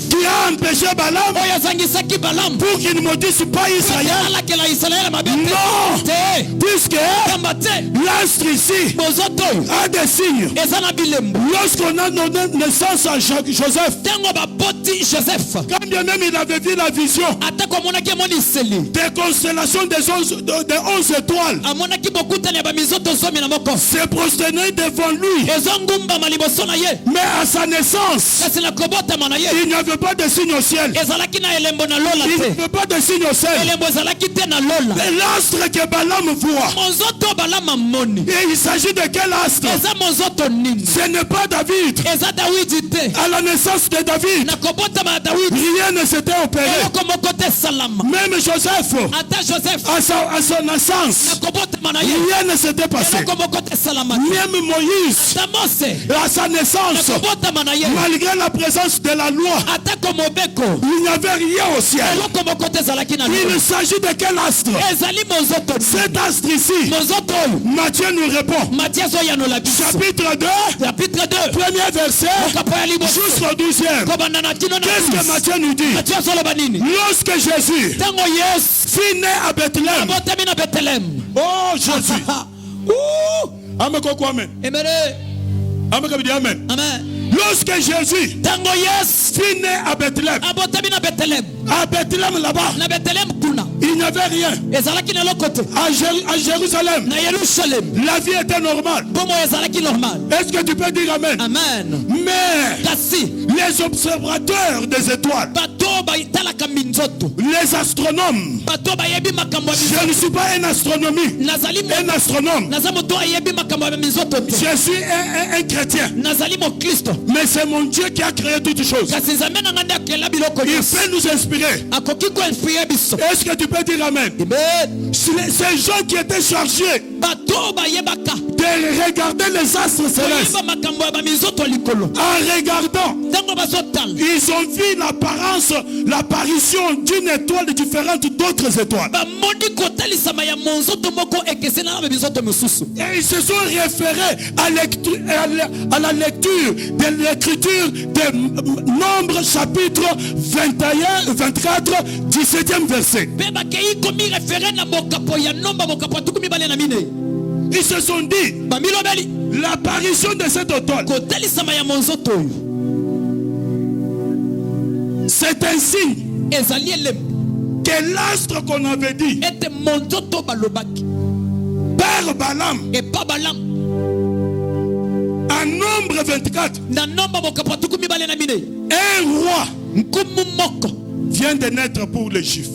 qui a empêché Balaam pour qu'il ne maudisse pas Israël? Non, puisque l'astre ici a des signes. Lorsqu'on a donné naissance à Joseph, quand bien même il avait vu la vision des constellations des 11 étoiles, s'est prosterné devant lui Mais à sa naissance, il n'y avait pas de signe au ciel. Il n'y avait pas de signe au ciel. Et l'astre que Balaam voit, et il s'agit de quel astre? Ce n'est pas David. À la naissance de David, rien ne s'était opéré. Même Joseph, à son naissance, rien ne s'était passé. Même Moïse, à sa naissance, malgré la présence de la loi, il n'y avait rien au ciel. Il s'agit de quel astre? Cet astre ici. Matthieu nous répond. Chapitre 2, premier verset, jusqu'au 12e. Qu'est-ce que Matthieu nous dit? Lorsque Jésus fut né à Bethléem. Oh Jésus. Amen. Amen. Lorsque Jésus fut né à Bethléem, là-bas, il n'y avait rien. À Jérusalem, la vie était normale. Est-ce que tu peux dire Amen? Amen. Mais les observateurs des étoiles, les astronomes, je ne suis pas un astronome. Je suis un chrétien. Mais c'est mon Dieu qui a créé toutes choses. Il peut nous inspirer. Est-ce que tu peux dire Amen? Ces gens qui étaient chargés de regarder les astres célestes, en regardant, ils ont vu l'apparition d'une étoile différente d'autres étoiles. Et ils se sont référés à la lecture de l'écriture de Nombres chapitre 21, 24, 17e verset. Ils se sont dit, l'apparition de cette étoile, c'est un signe que l'astre qu'on avait dit par Balaam, en Nombre 24, un roi vient de naître pour les Juifs.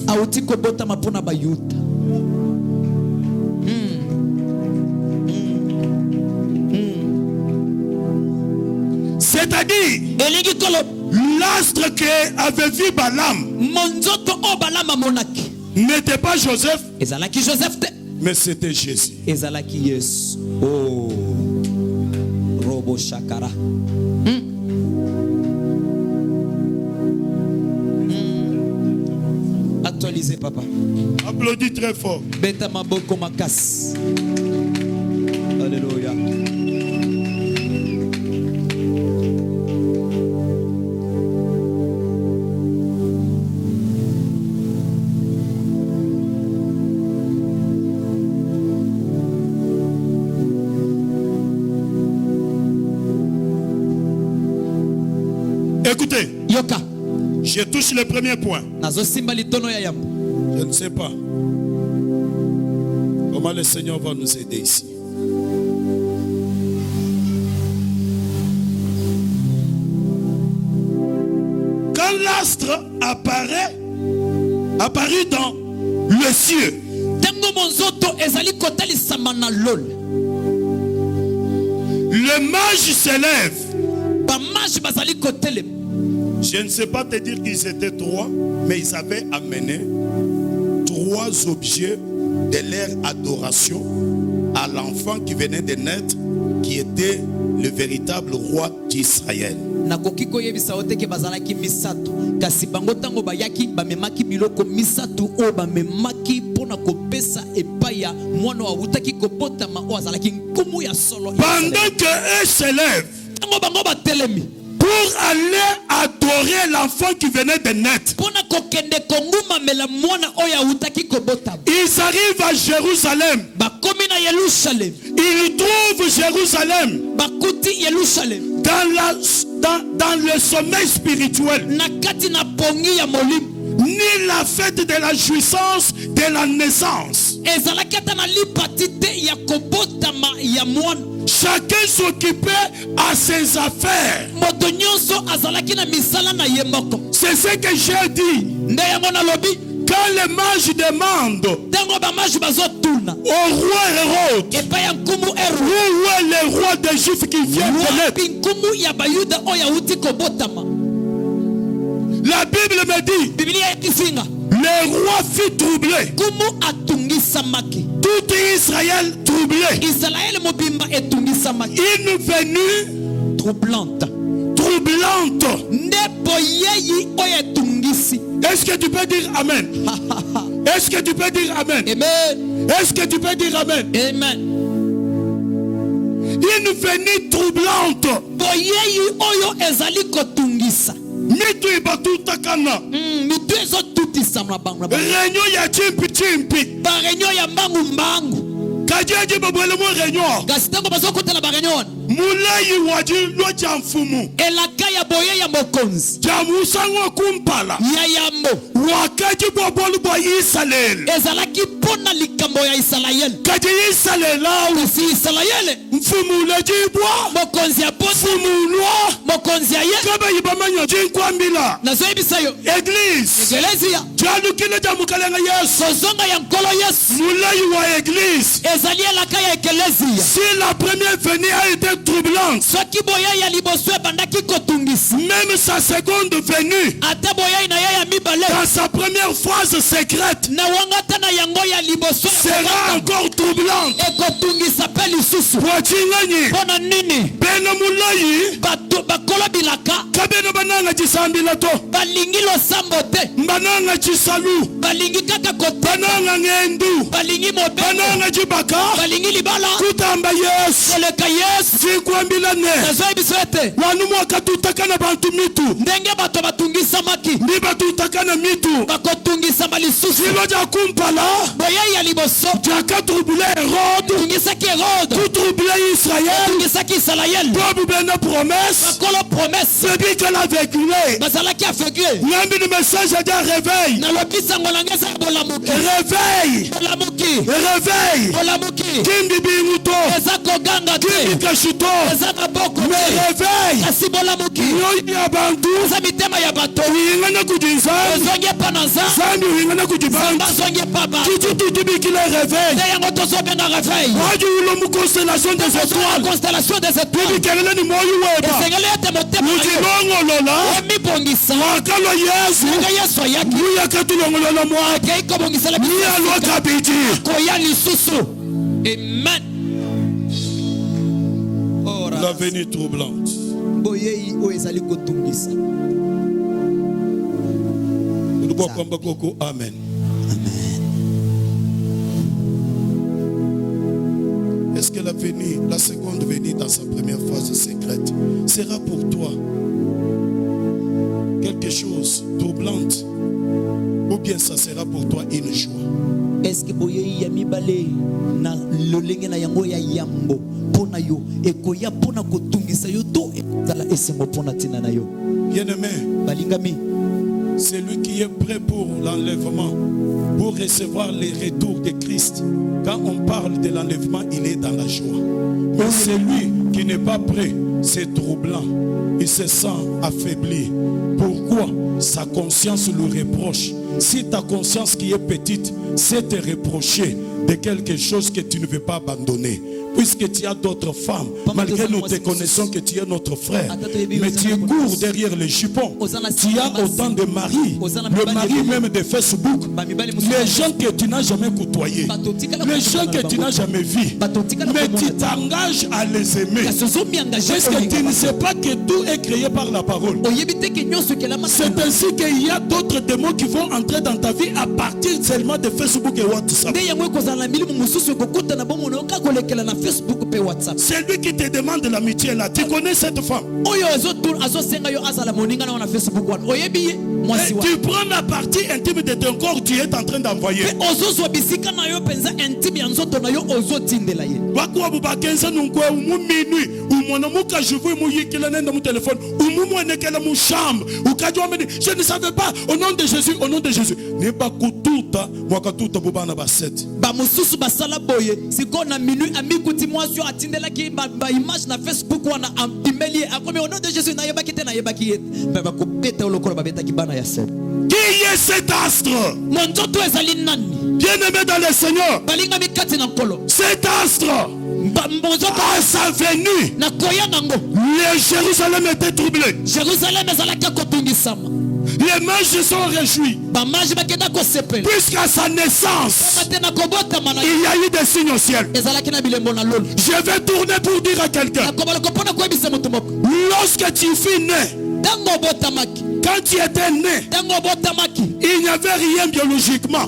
C'est-à-dire, l'astre qu'avait vu Balaam n'était pas Joseph, mais c'était Jésus. Oh, Robo Shakara. Actualisez, papa. Applaudis très fort. Alléluia. Écoutez, je touche le premier point. Je ne sais pas comment le Seigneur va nous aider ici. Quand l'astre apparut dans le cieux, le mage s'élève. Je ne sais pas te dire qu'ils étaient trois, mais ils avaient amené trois objets de leur adoration à l'enfant qui venait de naître, qui était le véritable roi d'Israël. Pendant qu'eux s'élèvent pour aller adorer l'enfant qui venait de naître, ils arrivent à Jérusalem. Ils trouvent Jérusalem dans le sommeil spirituel. Ni la fête de la jouissance de la naissance. chacun s'occupait à ses affaires. C'est ce que j'ai dit. Quand les mages demandent au roi Hérode, où est le roi des Juifs qui vient de naître? La Bible me dit, le roi fut troublé. Tout Israël troublé. Une venue troublante. Est-ce que tu peux dire Amen? Est-ce que tu peux dire Amen? Amen. Est-ce que tu peux dire Amen? Amen. Une venue troublante. Réunion ya chimpi chimpi. Kajeje babwele mo réunion. Mulayi waji lo jamfumu. Elakaya boye ya mokonzi. Jamusango kumpala. Ya yambo. Wakaji bobolu bo Israel. Ezalaki pona likambo ya Israel. Kaji Israel lao. Kasi Israel. Mfumu lejibwa. Mokonzi ya pona. Mfumu lwa. Mokonzi ya ye. Kaba yibamanyo jinkwambila. Nazoe bisayo. Église. Eglezia. Jalu kile jamukalenga Yesu. Kozonga ya nkolo Yesu. Mulayi wa église. Ezali elakaya eklezia. Si la première venue a été troublante, même sa seconde venue, dans sa première phase secrète, sera encore troublante. Wanu mwaka tutakana bantu mitu. Ndenge bato batungisa maki. Niba tutakana mitu. Bakotungisa malisusu. Siloja kumpala. Boye ya liboso. Jaka troublé Hérode. Tungisa ki Hérode. Tout troublé Israël. Tungisa ki Israël. Bobu bena promesse. Bakolo promesse. Celui qu'elle a véhiculé. Basala ki aveuglé. Nambi le message de réveil. Na lobisa ngolangesa bolamuki. Réveil. Bolamuki. Réveil. Bolamuki. Kimbi binguto. Ezako ganga te. Kimbi kashuto. Ezako boko. Réveil. Kasi bolamuki. Yoyi ya bantu. Samitema ya bato. Uyingana kujinza. Zonge pananza. Zambi uyingana kujibantu. Zonge papa. Tutu bikile réveil. Deyango tozo benga réveil. Waju ulo mu constellation des étoiles. Constellation des étoiles. Bibi kelele ni moyu weba. Sengele te motema. Ujilongo lola. Emi bongisa. Wakalo Yesu. Yesu yaki. Muya katulongo lola mwa. Keiko bongisa la bibi. Muya lwa kabiti. Koya lisusu. Amen. La venue troublante. Boyei o ezali kotungisa. Amen. Est-ce que la seconde venue dans sa première phase secrète sera pour toi quelque chose troublante ou bien ça sera pour toi une joie? Est-ce que boyei ya mibale na lolenge na yango ya yambo pona yo ekoya pona kotungisa yo to ezala esengo pona tina na yo? Bien-aimé, balingami, c'est lui qui est prêt pour l'enlèvement, pour recevoir les retours de Christ. Quand on parle de l'enlèvement, il est dans la joie. Mais celui qui n'est pas prêt, c'est troublant. Il se sent affaibli. Pourquoi? Sa conscience lui reproche. Si ta conscience qui est petite, c'est te reprocher de quelque chose que tu ne veux pas abandonner. Puisque tu as d'autres femmes, malgré nous te connaissons que tu es notre frère, mais tu es court derrière les jupons. Tu as autant de maris, le mari même de Facebook, les gens que tu n'as jamais côtoyés, les gens que tu n'as jamais vus, mais tu t'engages à les aimer. Est-ce que tu ne sais pas que tout est créé par la parole? C'est ainsi qu'il y a d'autres démons qui vont entrer dans ta vie à partir seulement de Facebook et WhatsApp. C'est lui qui te demande l'amitié là. Tu connais cette femme? Et tu prends la partie intime de ton corps, tu es en train d'envoyer. Je ne savais pas. Au nom de Jésus, au nom de de Jésus. Ne pas kututa mwakatuta bubana baset. Ba mususu basala boye siko na minui amikuti mwasio atindela ki ba image na Facebook wana ampimeli akomi au nom de Jésus na yebaki te na yebaki ba ko beta lokolo ba beta ki bana ya set. Qui est cet astre? Monzoto ezali nani? Bien-aimé dans le Seigneur. Balinga mikati na nkolo. Cet astre, à sa venue, le Jérusalem était troublé. Les mages se sont réjouis. Puisqu'à sa naissance, il y a eu des signes au ciel. Je vais tourner pour dire à quelqu'un, lorsque tu fus né, quand tu étais né, il n'y avait rien biologiquement.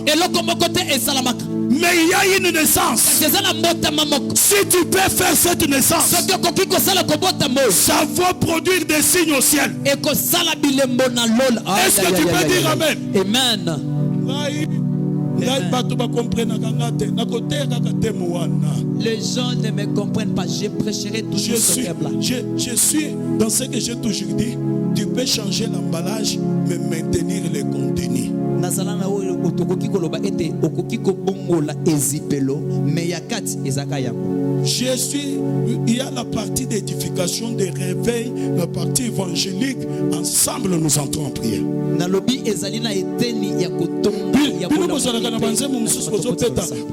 Mais il y a une naissance. Si tu peux faire cette naissance, ça va produire des signes au ciel. Est-ce que tu peux dire Amen? Amen. Les gens ne me comprennent pas. Je prêcherai toujours ce thème-là. Je suis dans ce que j'ai toujours dit. Tu peux changer l'emballage, mais maintenir les contenus. Je suis, il y a la partie d'édification, des réveils, la partie évangélique. Ensemble, nous entrons en prière.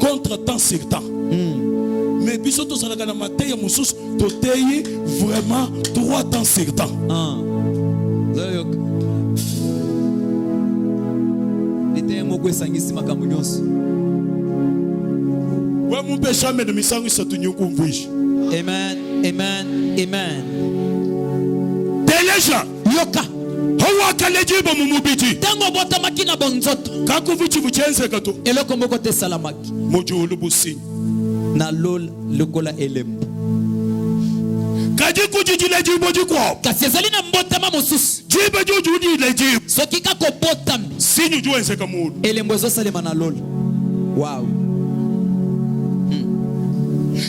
Contre temps sur temps. Mais biso to salaka na mateya mususu to teyi vraiment 3 temps sur temps. Ouais mon péché mais de misangu satunyu kumvuishi. Amen, amen, amen. Teleja yoka hawa kalejibo mumubiti. Tango bota makina bonzoto. Kakuvuchi buchenze kato. Eloko moko te salamaki. Mojo lubusi. Na lol lokola elembo. Kaji kujiji lejibo jiko. Kasi ezali na mbotama mosusu. Jibe jujudi lejibo. Soki kako botami. Sinyu juense kamudu. Elembo zosalema na lol. Wow.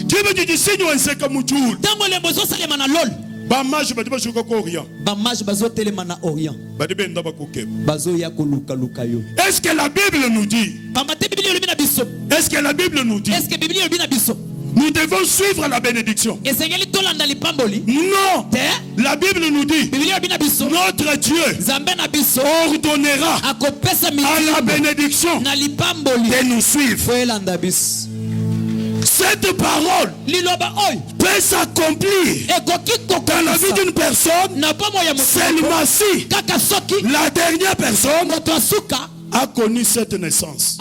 Jibe juji sinyu wense kamudu. Tango elembo zosalema na lol. Bamaj badiba shuka ko Orient. Bamaj bazo telema na Orient. Badibe ndaba kuke. Bazo ya koluka luka yo. Est-ce que la Bible nous dit? Est-ce que la Bible nous dit? Nous devons suivre la bénédiction. Non. La Bible nous dit, notre Dieu ordonnera à la bénédiction de nous suivre. Cette parole peut s'accomplir dans la vie d'une personne seulement si la dernière personne a connu cette naissance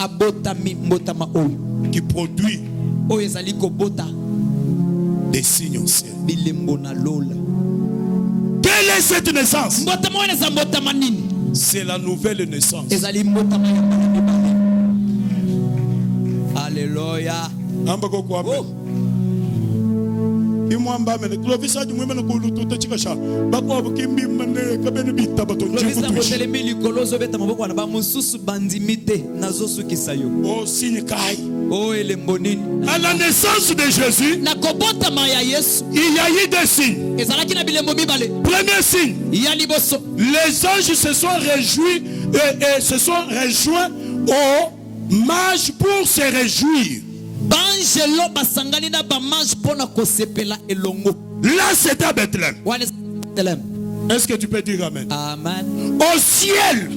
qui produit des signes au ciel. Quelle est cette naissance? C'est la nouvelle naissance. Alléluia. Oh. À la naissance de Jésus, il y a eu des signes. Premier signe, les anges se sont réjouis et se sont rejoints aux mages pour se réjouir. Là, c'était à Bethléem. Est-ce que tu peux dire Amen? Amen. Au ciel,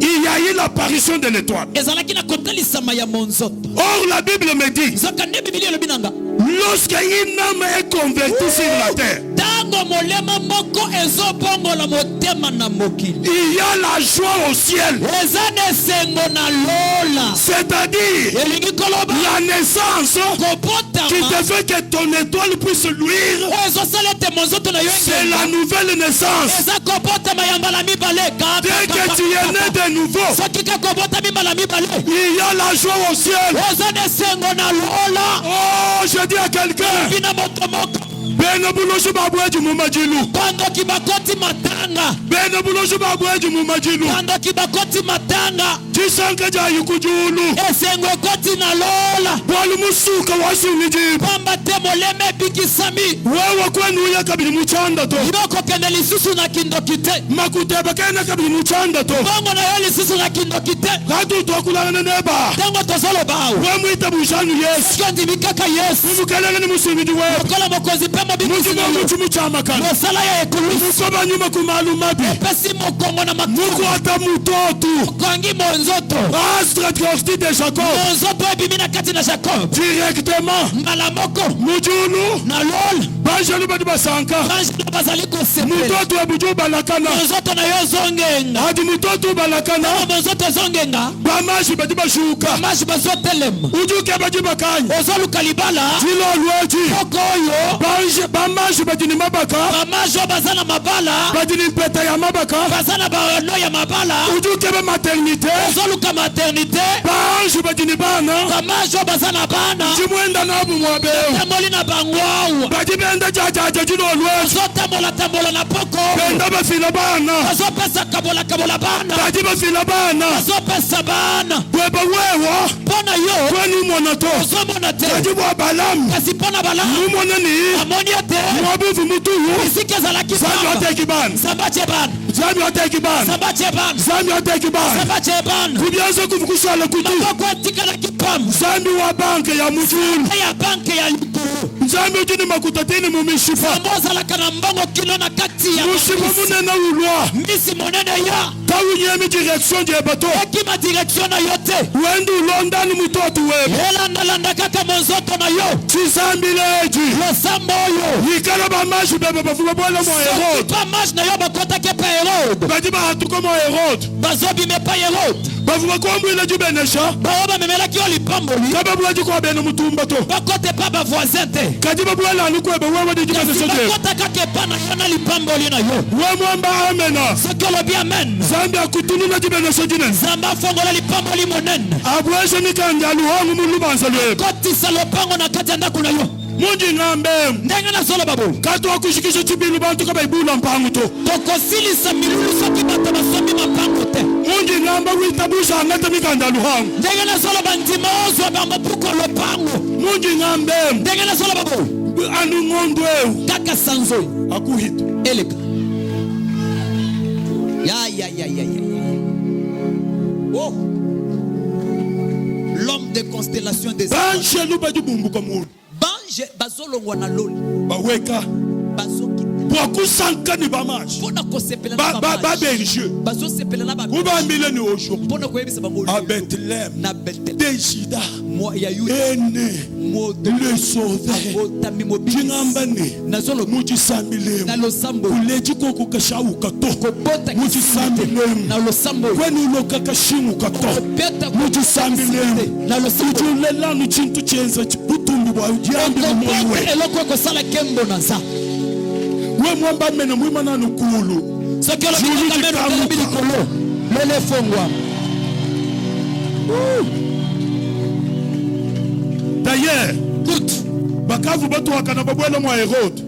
il y a eu l'apparition de l'étoile. Or, la Bible me dit, lorsqu'une âme est convertie sur la terre, il y a la joie au ciel. C'est-à-dire la naissance qui te fait que ton étoile puisse luire. C'est la nouvelle naissance. Dès que tu es né de nouveau, il y a la joie au ciel. Oh, je dis à quelqu'un, bena buloshi babweji mu majilu Bando kibakoti matanga. bena buloshi babweji mu majilu Bando kibakoti matanga. chisanka ja yikujulu Esengwe koti na lola. bwalu musuka wasumijibu Pamba temo leme bikisami. wewe kwenu ya kabili muchanda to Iboko kende lisusu na kindo kite. makuteba kena kabili muchanda to Bongo na yo lisusu na kindo kite. katu twakulana neba Tango tozolo bao. we mwita bushanu yesu Sikondi mikaka Yesu. umukelele ni musumiji wewe Kola mokozi pemo bikisi na mukimu yo. muchimu chamakana Mosala ya ekulusi. musoba nyuma kumalu mabi Pesi mokongo na muku makumu. ata mutotu Kwangi monzoto. astra trorti de Jacob Monzoto ebimina kati na Jacob. directement Mbala moko. mujulu Na lola. banjelu badi basanka Banjilo bazali kosepela. mutotu ebuju balakana Monzoto na yo zongenga. adi mutotu balakana Monzoto zongenga. bamashi badi bashuka Mashi bazotelema. ujuke badi bakanya Ozoluka libala. jilo lweji Koko oyo. bamashi badi ni mabaka Bamajo bazana mabala. badi ni mpeta ya mabaka Bazana bano ya mabala. ujuke ba maternité Ozoluka maternité. banji badi ni bana Bamajo bazana bana. jimwenda nabu mwabeu Tamoli na bangwawu. badi benda jajaja jilo lweji Bazotambola na poko. benda bafila bana Bazopesa kabola bana. badi bafila bana Bazopesa bana. bweba wewa Pona yo. kwenu mwana to Ozomona te. badi bwa balamu Kasi pona bala. mumona ni Amoni te. mwabuvu mutuyu Isike ezalaki zambi pamba. ateki bana Sambache bana. zambi ateki bana Sambache bana. zambi ateki bana Sambache bana. kubyanza kuvukusala kutu Maboko etikala kipamu. zambi wa banke ya mujulu Ya banke ya likulu. nzambi ujini makutatini mumishipa Sambo ozalaka na mbongo kilo na kati ya mushipa mabisi. munene ulwa Mbisi monene ya. tawunyemi direction je bato Ekima direction na yote. wendu ulondani mutotu webu Elandalanda kaka monzoto na yo. chizambi leji Losambo oyo. yikala bamashi bebe bafuba bwela mwa herode Sokipa mash na yo bakotake pa Herode. badi bahatuka mwa herode Bazobime pa Herode. bafuba kombwile jubenesha Bao bamemelaki yo lipamboli. kabe bulaji kwa bene mutumba to Bakote pa bavoisin te. kadi babwela anukwebe wewe di Kasi jubenesha je bakota kaka epa na yo na lipamboli na yo. we mwamba amena Soki olobi amen. zambi akutulula jubenesha jine Zamba fongola lipamboli monene. abweshe mikandi aluhangu mulubanza lwebu Kotisa lopango na kati ya ndako na yo. munji ng'ambemu Ndenge na solo babu. kati wakushikisha chibilu bantu kabaibula mpangu to Tokosilisa milulu soki bato basomi mapango te. munji ng'amba witabusha angata mikandi aluhangu Ndenge na solo bandima ozwa bango puko lopango. munji ng'ambemu Ndenge na solo babu. anu ng'ondo ewu Kaka sanzoi. akuhita Eleka. Ya. Oh. L'homme de constellation des banshelu badibumbuka mulu Banje bazolongwa na loli. baweka Bazoki. bwakusankani bamashi Pona kosepela na baberge bazosepela na babi. ubambile ni aujourd'hui Pona koyebisa bango à Bethléem na Bethlehem. dejida Mo ya Yuda. ene Mo de le sauveur Otami mobili. jingambane Nazolo na muchisambilemu losambo. kuleji koko kashauka to Kobota muchisambilemu na losambo. kwenu uloka kashimuka to Beta muchisambilemu na losambo. ujulelanu chintu chenza butumbi bwa ujambi mumwe Eloko kosala kembo na za. we mwamba mena mwimana nukulu Soki olobi kameno tela bilikolo. Lele fongwa. d'ailleurs Good. bakavu batuwakana babwela mwa herode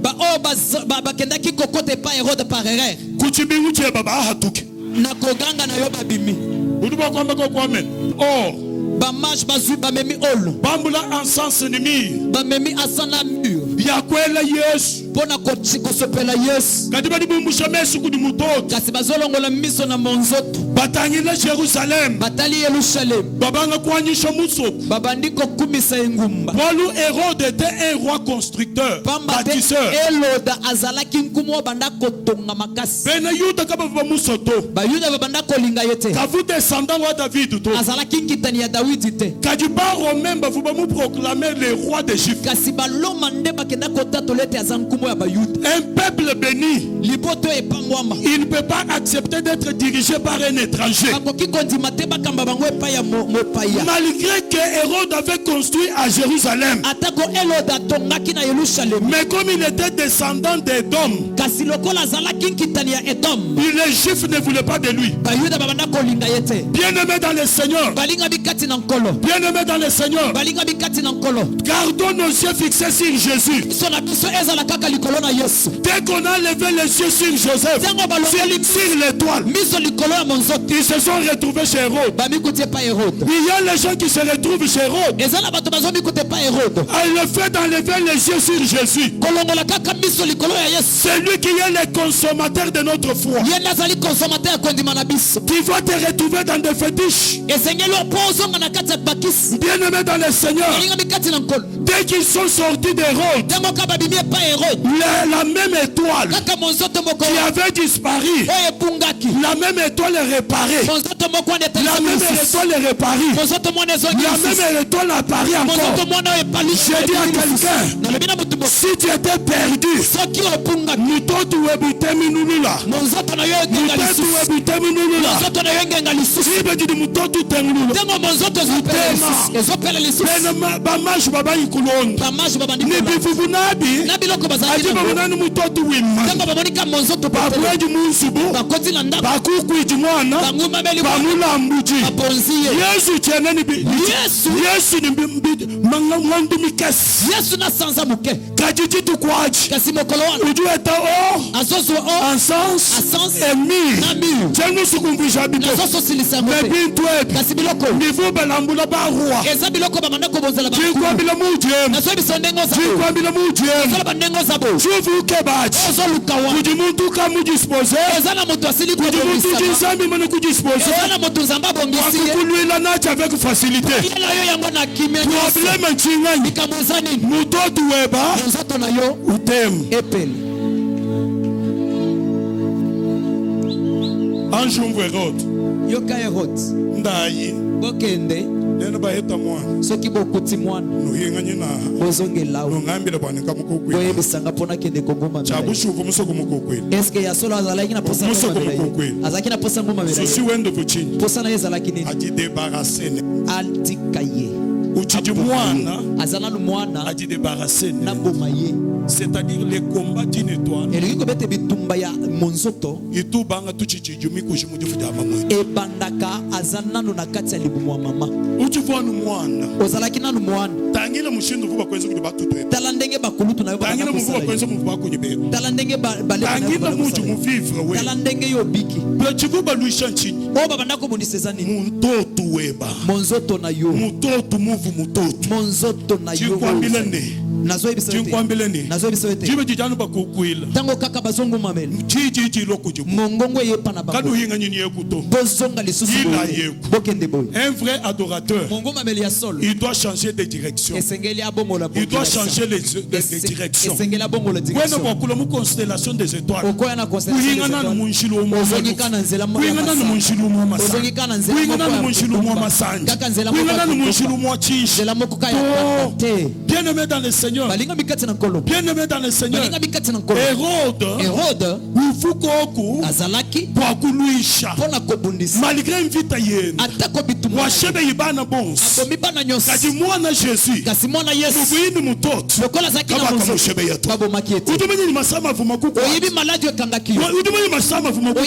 Bakendaki kokote pa Herode par erreur. kuchibingu cheba bahatuke Na koganga na yo babimi. udu bakwamba kokwamena or Bamash bazui bamemi olo. bambula encens ennemi Bamemi asana mur. yakwela yesu Pona kosepela Yesu. kadi badibumbusha mesu kudi mutoto Kasi bazolongola miso na monzoto. batangila jerusalem Batali Yerusalem. babanga kuanyisha musoko Babandi kokumisa engumba. Paul Hérode était un roi constructeur Pamba te bâtisseur Eloda azalaki nkumu banda kotonga makasi. bena yuda kaba bamusoto Bayuda babanda kolinga yete. kavu descendant wa david to Azalaki nkitani ya Dawidi te. kadi ba romain bavu bamuproclamer le roi d'Égypte Kasi baloma nde bakenda kotatolete aza nkumu ya Bayuda. un peuple béni Liboto epangwama. il ne peut pas accepter d'être dirigé par un étranger Bakoki kondima te bakamba bango epai ya mopaya. malgré que Hérode avait construit à Jérusalem Atako Eloda atongaki na Yerusalem. mais comme il était descendant d'Édom Kasi lokola azalaki nkitani ya Edom. les Juifs ne voulaient pas de lui Bayuda babanda kolinga yete. bien-aimé dans le Seigneur Balinga bikati na Bien-aimés dans le Seigneur, gardons nos yeux fixés sur Jésus. Dès qu'on a levé les yeux sur Joseph, sur l'étoile, ils se sont retrouvés chez Hérode. Il y a les gens qui se retrouvent chez Hérode. Et le fait d'enlever les yeux sur Jésus, c'est lui qui est le consommateur de notre foi. Tu vas te retrouver dans des fétiches. Bien-aimés dans le Seigneur, dès qu'ils sont sortis d'Hérode, la même étoile qui avait disparu, la même étoile est réparée. La même étoile est réparée. La même étoile apparaît encore. J'ai dit à quelqu'un, si tu étais perdu, Yesu na sanza muke kajiji tukwaji kasimokolo uju eta encens et myrrhe tenu sukumbisha bito mebintwe kasibiloko nivu balambula ba roi ezabiloko bamanda kobozela ba jikwambila muje nasobisondengo za jikwambila muje bandengo za bo chuvu kebaji ozolukawa uji muntu kamudisposer ezana mutu asili ko muntu jinsambi manu kudisposer ezana mutu zamba bongisi kulwila nacha avec facilité yo yango na kimya problème chingani ikamuzani mutotu weba nzoto na yo utem epeli anjumwe Hérode yoka Hérode ndayi bokende neno bayeta mwana soki bokuti mwana noyenganye na bozongela ngambira bwana kamukokwe boye bisanga pona kende kongoma chabushuvu musoko mukokwe eske ya solo azalaki na posa musoko mukokwe azaki na posa ngoma mera sosi wendo vuchini posa na yezalaki nini ati débarrasser altikaye uchiji mwana azana lu mwana ati débarrasser na bomaye c'est-à-dire les combats d'une étoile et ko bete bitumba ya monzoto itubanga tuchichijumi kushimudifudi amamwe ebandaka azana no nakati ya libumu mama uchivonu mwana ozalaki nanu mwana tangina mushindu vuba kwenzo kuti batutwe talandenge bakulutu nayo tangina muvuba kwenzo muvuba kunyibero talandenge bale tangina muju muvivre we talandenge yo biki plachivuba luisha nchini oba bandako munisezani muntotu weba monzoto na yo mutotu muvu mutotu monzoto na yo chikwambile ne jibe jijanu bakukwila tango kaka bazongo mamela jiji lokuju mongongo yepa na bako kadu hinga nyini yekuto bozonga lisusu bokende boy un vrai adorateur mongo mamela ya solo il doit changer de direction esengeli abongola il doit changer les directions esengeli abongola direction wena bakula mu constellation des étoiles okoya na constellation hinga na munshilo mo ozongi kana nzela mo hinga na munshilo mo masanga ozongi kana nzela mo hinga na munshilo mo masanga kaka nzela mo hinga na munshilo mo chishe nzela mo kukaya te bien-aimé dans le Seigneur, bien-aimé dans le Seigneur, Hérode, azalaki malgré invita yenu washebe ibana bonse kati mwana Jésus mubuini mutoto kabaka mushebe yetu utumenye ni masama vuma kuku utumenye masama vuma kuku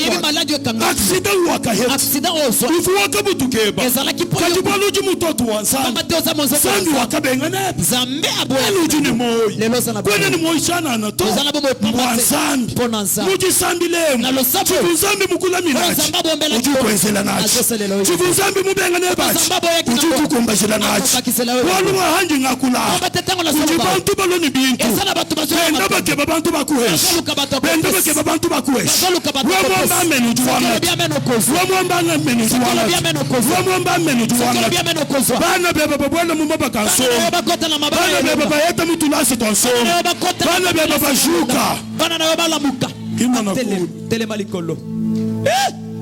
accident wakaheta ufu wakabutukeba kati baluji mutoto wansani sandi wakabenga nepe zambe abuelu ni moyo kwene ni moyo sana na to mwanzambi mujisambi lemu chivunzambi mukula minachi ujukwenzela nachi chivunzambi mubenga nebachi ujukukumbashila nachi walu wahanji ngakula ujibantu baloni bintu benda bakeba bantu bakuhesha benda bakeba bantu bakuhesha wamwamba amenu juwanga wamwamba amenu juwanga wamwamba amenu juwanga bana beba babwana mumaba kanso bana beba bayeta mutulasi tonso bana beba bajuka bana na bala muka imana telema likolo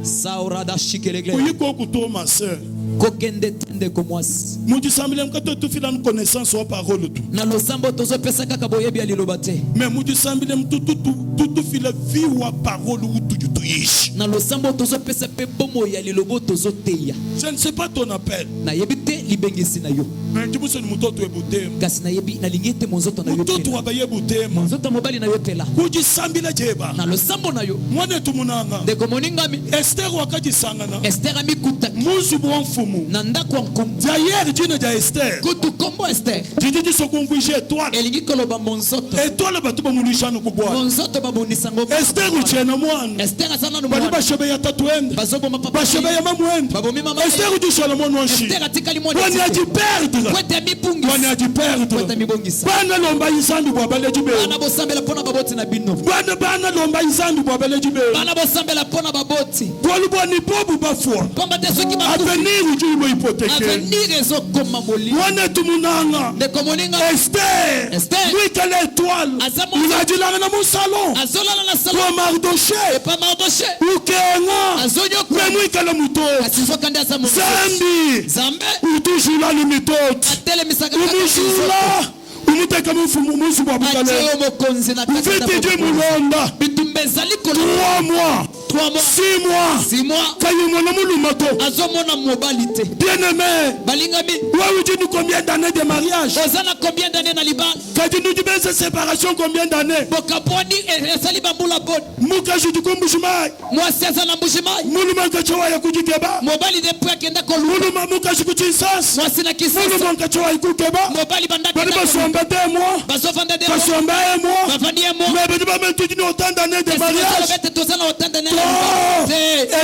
saurada shikelegle uyiko kutoma sœur kokende tende komwasi mujisambile mkato tufila connaissance wa parole tu na losambo tozo pesa kaka boyebi alilobate mais mujisambile mtutu fila vi wa parole utu tuishi. Na losambo tozo pesa pe bomo ya lilobo tozo teya. Je ne sais pas ton appel. Na yebite libengisi na yo. Mais tu muso ni mutoto ebutema. Kasi na yebi na lingete monzoto na yo. Mutoto wabaye butema. Monzoto mobali na yo tela. Kujisambila jeba. Na losambo na yo. Mwane tumunanga. De komoningami. Esther wakajisangana. Esther ami kuta. Musu bwamfumu. Na ndako nkumu. D'ailleurs jina ja Esther. Kutu kombo Esther. Jiji sokungwishe étoile. Elingi koloba monzoto. Étoile batu bamunishana kubwa. Monzoto babunisa ngomba. Esther uchena mwana. Esther asana no Bali mwana. bashebe ya tatu ende. Bazobo mapapa. Bashebe ya mamwende. Babomi mama. Esther uchishala mwana wanshi. Esther atikali mwana. Wani aji perdre. Kwete mibungi. Wani aji perdre. Kwete mibungisa. Bana lomba isandu bwa bale jibe. Bana bosambela pona baboti na bino. Bana lomba isandu bwa bale jibe. Bana bosambela pona baboti. Bolu boni bobu bafwa. Komba teso ki ba. Avenir uju ibo hypothèque. Avenir ezo koma moli. Wana tumunanga. De komoninga. Esther. Esther. Quelle étoile. Il a dit là dans mon salon. Azola na salon. Pour Mardoché. Pas Mardoché. Ukenga. Azonyo ko. Mais moi kala muto. Asizo kande asamu. Zambi. Zambe. Ou toujours là le méthode. Atele misaka. Toujours là. Umuteka mufumu musu bwa bukale. Ateo mokonzi na kata. Vite Dieu mulonda. Bitumbezali ko. 3 mois. 3 mois. 6 mois. 6 mois. Kayuma na mulumato. Azomona mobilité. Bien-aimé. Balingami. Ouais, tu nous combien d'années de mariage? Ozana combien d'années na liba? Quand tu nous dis cette séparation combien d'années? Bokaponi esali bambula bon. Muka jukumbushimayi. Moi sasa na mbushimai. Muluma kachowa ya kujikeba. Mobali depuis akenda ko lu. Muluma muka shikuchinsas. Moi sina kisasa. Muluma kachowa ikukeba. Mobali bandaki. Bani basomba 2 mois. Basofanda 2 mois. Basomba 1 mois. Bafani 1 mois. Mais bani ba tu dis autant d'années de mariage.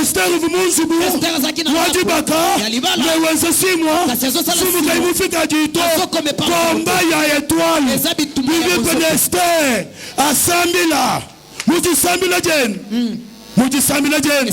Esther vumunsubu. Esther zakina. Wajibaka. Mais wense 6 mois. Sumu kaimufika jito. Komba ya étoile. Bibi Esther. Asambila. Mujisambila jen. Mujisambila jen.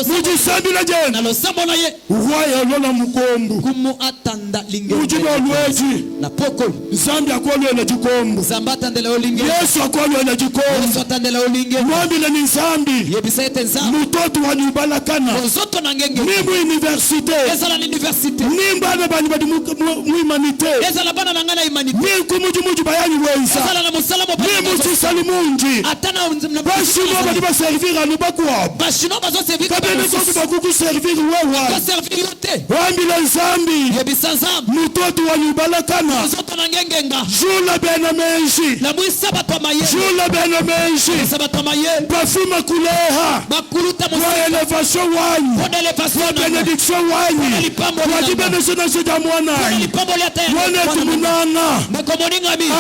Mujisambila jen. Na lo sambo na ye. Uwaya lola mukombu. Kumu atanda linge. Ujibo lweji. Na poko. Zambi akwalo na jikombu. Zambata ndele olinge. Yesu akwalo na jikombu. Yesu atandele olinge. Mwambile ni zambi. Yebisete nzambi. Mutoto wa nyubalakana. Ozoto na ngenge. Ni universite. Ezala na universite. Ni mbana bani badi mu humanite. Ezala bana na ngana humanite. Ni kumuji bayani wensa. Ezala na musalamo bana. Ni musisali munji. Atana unzimna. Bashino badi ba servir à l'ubakwa. Bashino bazo servir. Kabene ko bakuku servir wewa. Ko servir yote. Wambile nzambi. Yebisa nzambi. Mutoto wa nyubalakana. Ozoto na ngengenga. Jula bena menshi. La mwisa batwa maye. Jula bena menshi. Sabatwa maye. Bafima kuleha. Bakuluta Kwa elevation wanyi. Kwa elevation. Kwa benediction wanyi. Kwa dibenediction sija mwana. Wane tumunana.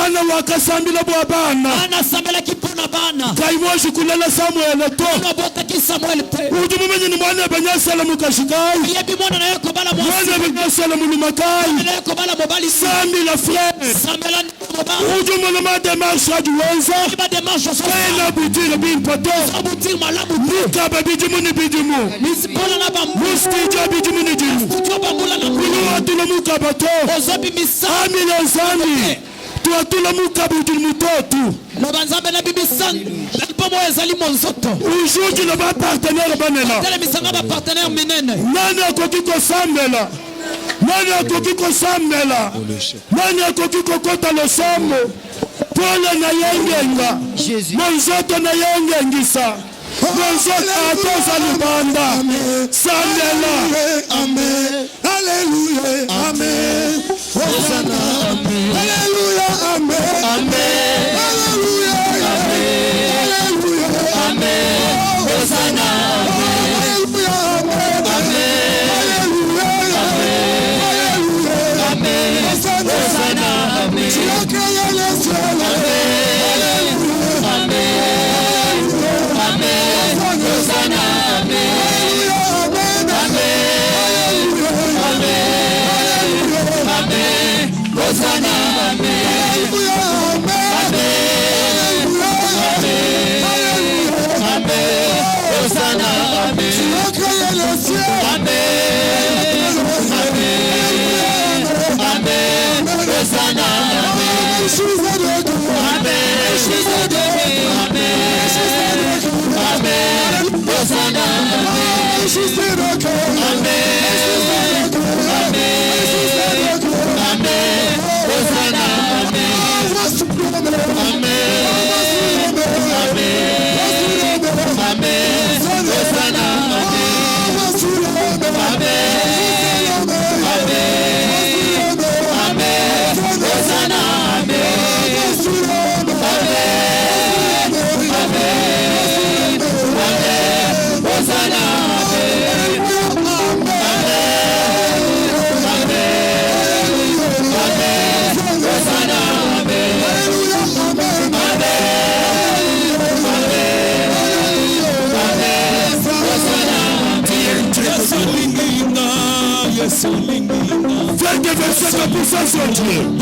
Ana wakasambila bwa bana. Ana sambila kipuna bana. Kaimwashi kulela Samuel to. Ana bota ki Samuel te. Ujumu ni mwana banyasala mukashikai. Yebi mwana na yako bala mwasi. Mwana banyasala mulumakai. Na yako bala mobali. Sambila frère. Sambila mobali. Ujumu na ma démarche ajuwenza. Kiba démarche so. Ena butire bimpoto. Sabutir malamu. Muka babijumu ni bijumu. Misipola na bambu. Mustijo bijumu ni jimu. Mustijo bambula na kulu watula muka bato. Ozobi misa. Amina nzambi. Tuatula muka bujumu mutotu. Nobanzambe na bibi san. Lipomo ezali monzoto. Ujuji na ba partenaire banela. Tele misanga ba partenaire menene. Nani akoki kosambela? Nani akoki kosambela? Nani akoki kokota losambo? Pole na yengenga. Monzoto na yengengisa. Monzoto atoza libanda. Sambela. Amen. Alléluia. Amen. Hosanna. Alléluia. Amen. Amen. Alléluia. Amen. Alléluia. Amen. Hosanna. Alléluia. Amen. Alléluia. Amen. Amen. Hosanna. Amen. Tu as créé les cieux. Amen. Amen. Amen. Hosanna. Amen. Amen. Amen. Hosanna. Amen. verset 100% sur Dieu.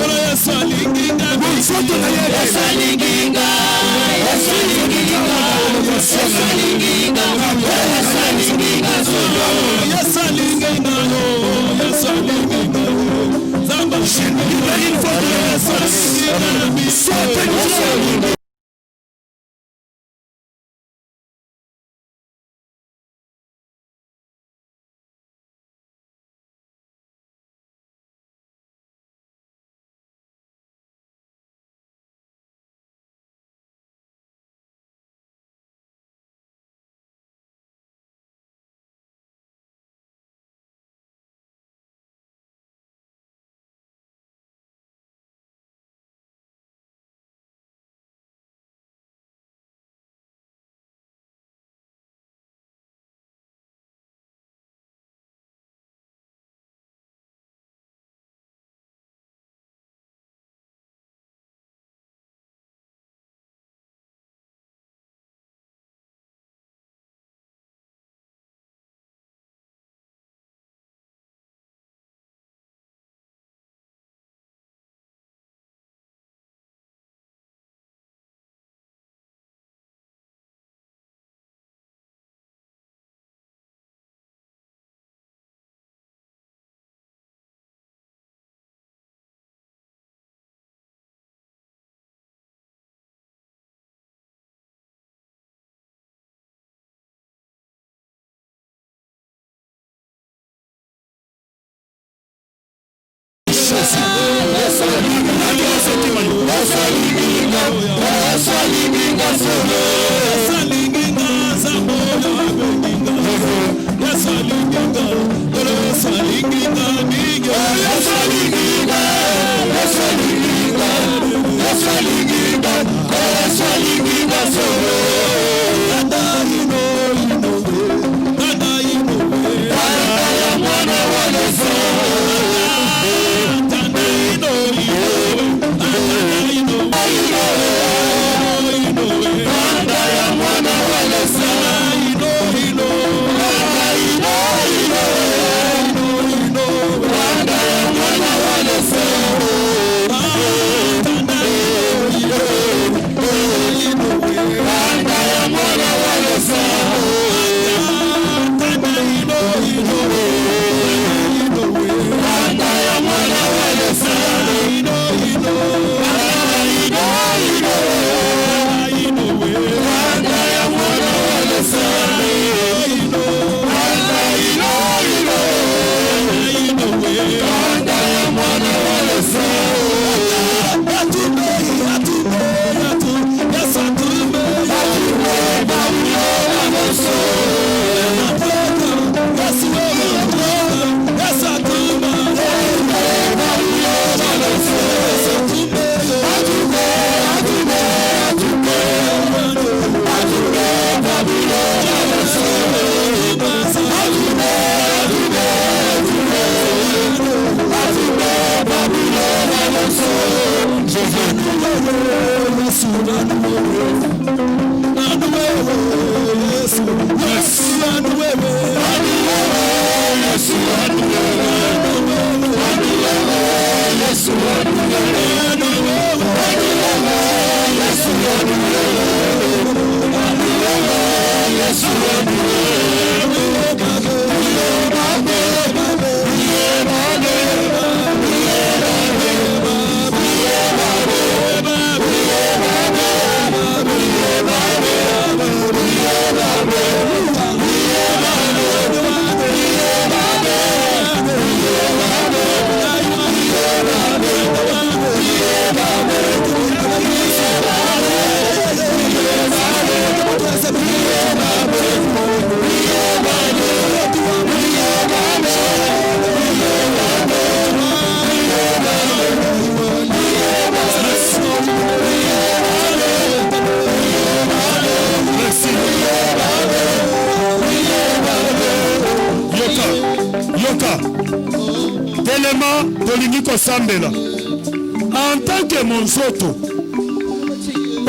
Sambela en tant que monsoto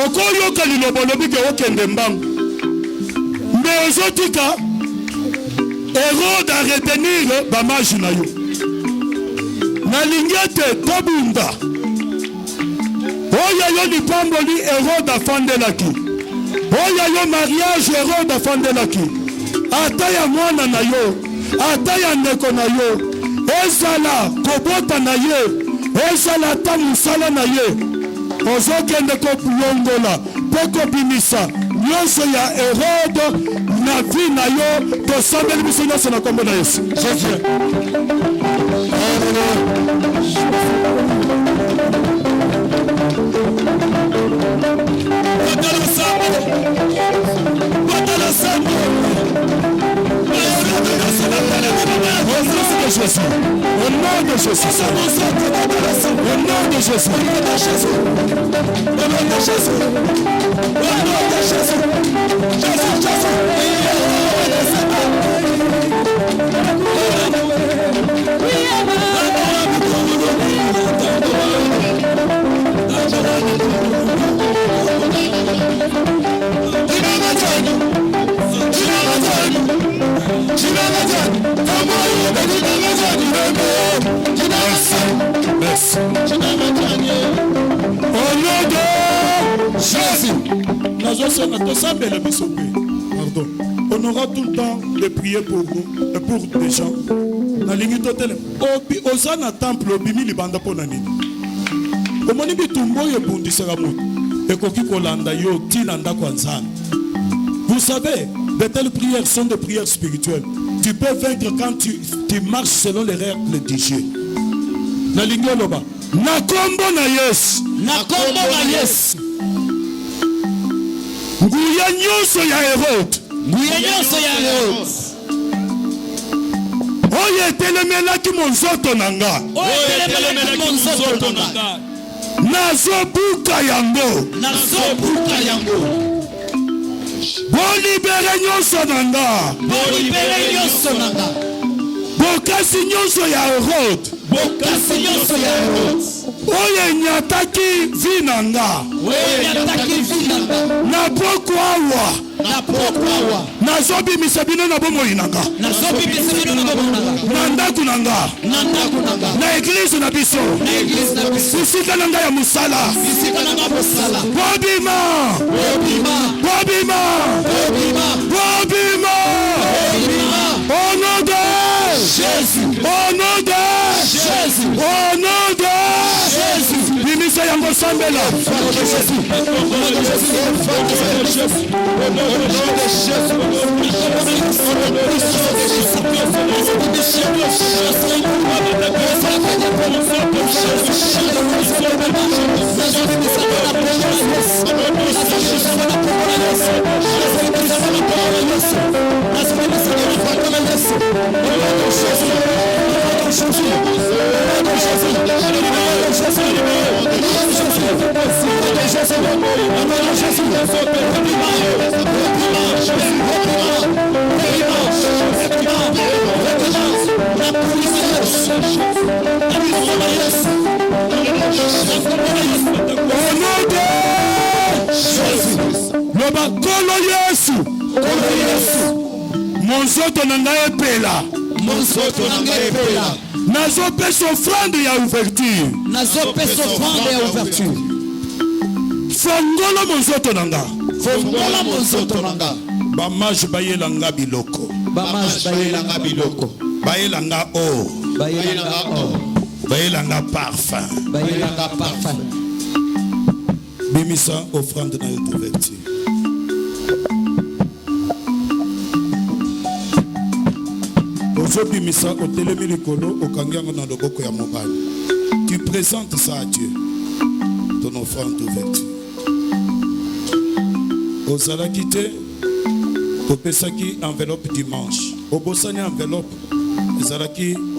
okoyoka lilobolobi ke okende mbangu mais ozotika Hérode a retenir bamage na yo nalingi ete tobunda oyo yo lipamboli Hérode afandelaki, oyo yo mariage Hérode afandelaki, ata ya mwana na yo, ata ya ndeko na yo, ezala kobota na ye, ezala ata musala na ye, ozokende kolongola mpe kobimisa nyonso ya Hérode na vi na yo. Tosambeli biso nyonso na kombo na Yesu. Au nom de Jésus. Au nom de Jésus. Au nom de Jésus. Au nom de Jésus. Au nom de Jésus. Jésus, Jésus. Merci. Au nom de Jésus. Pardon. On aura tout le temps de prier pour nous et pour des gens. Osana temple obimi libanda ponani. Omoni bitumbo yebundisaka mutu. Ekoki kolanda yo tilanda kwa nzana. Vous savez, de telles prières sont des prières spirituelles. Tu peux vaincre quand tu marches selon les règles du Dieu. Na lingoloba. Na kombo na yes. Na kombo na yes. Nguya nyonso ya Hérode. Nguya nyonso ya Hérode. Oye telemelaki monzoto nanga. Oye telemelaki monzoto nanga. Nazobuka yango. Nazobuka yango. Bolibere nyonso nanga. Bolibere nyonso nanga. Bokasi nyonso ya Hérode. Bokasi nyonso ya Hérode. Oye nyataki vinanga. Oye nyataki vinanga. Na pokwawa. Na pokwawa. Nazobi misabino na bomoi nanga. Nazobi misabino na bomoi nanga. Na ndaku nanga. Na ndaku nanga. Na église na biso. Na église na biso. Bisika nanga ya musala. Bisika nanga musala. Bobima. Bobima. Bobima. Bobima. Bobima. Bobima. Au nom de Jésus. Au nom de Jésus. Au nom de Jésus. Bimisa yango sambela. Au nom de Jésus. Au nom de Jésus. Au nom de Jésus. Au nom de Jésus. Monzoto nanga epela. Monzoto nanga epela. Nazo pesa offrande ya ouverture. Nazo pesa offrande ya ouverture. Fongola monzoto nanga. Fongola monzoto nanga. Bamaj bayelanga biloko. Bamaj bayelanga biloko. Bayelanga o. Bayelanga o. Bayelanga parfum. Bayelanga parfum. Bimisa offrande na ouverture. Tu présentes ça à Dieu, ton offrande d'ouverture. Ozala quitté, tu peux enveloppe dimanche. Obosani enveloppe, Zalaki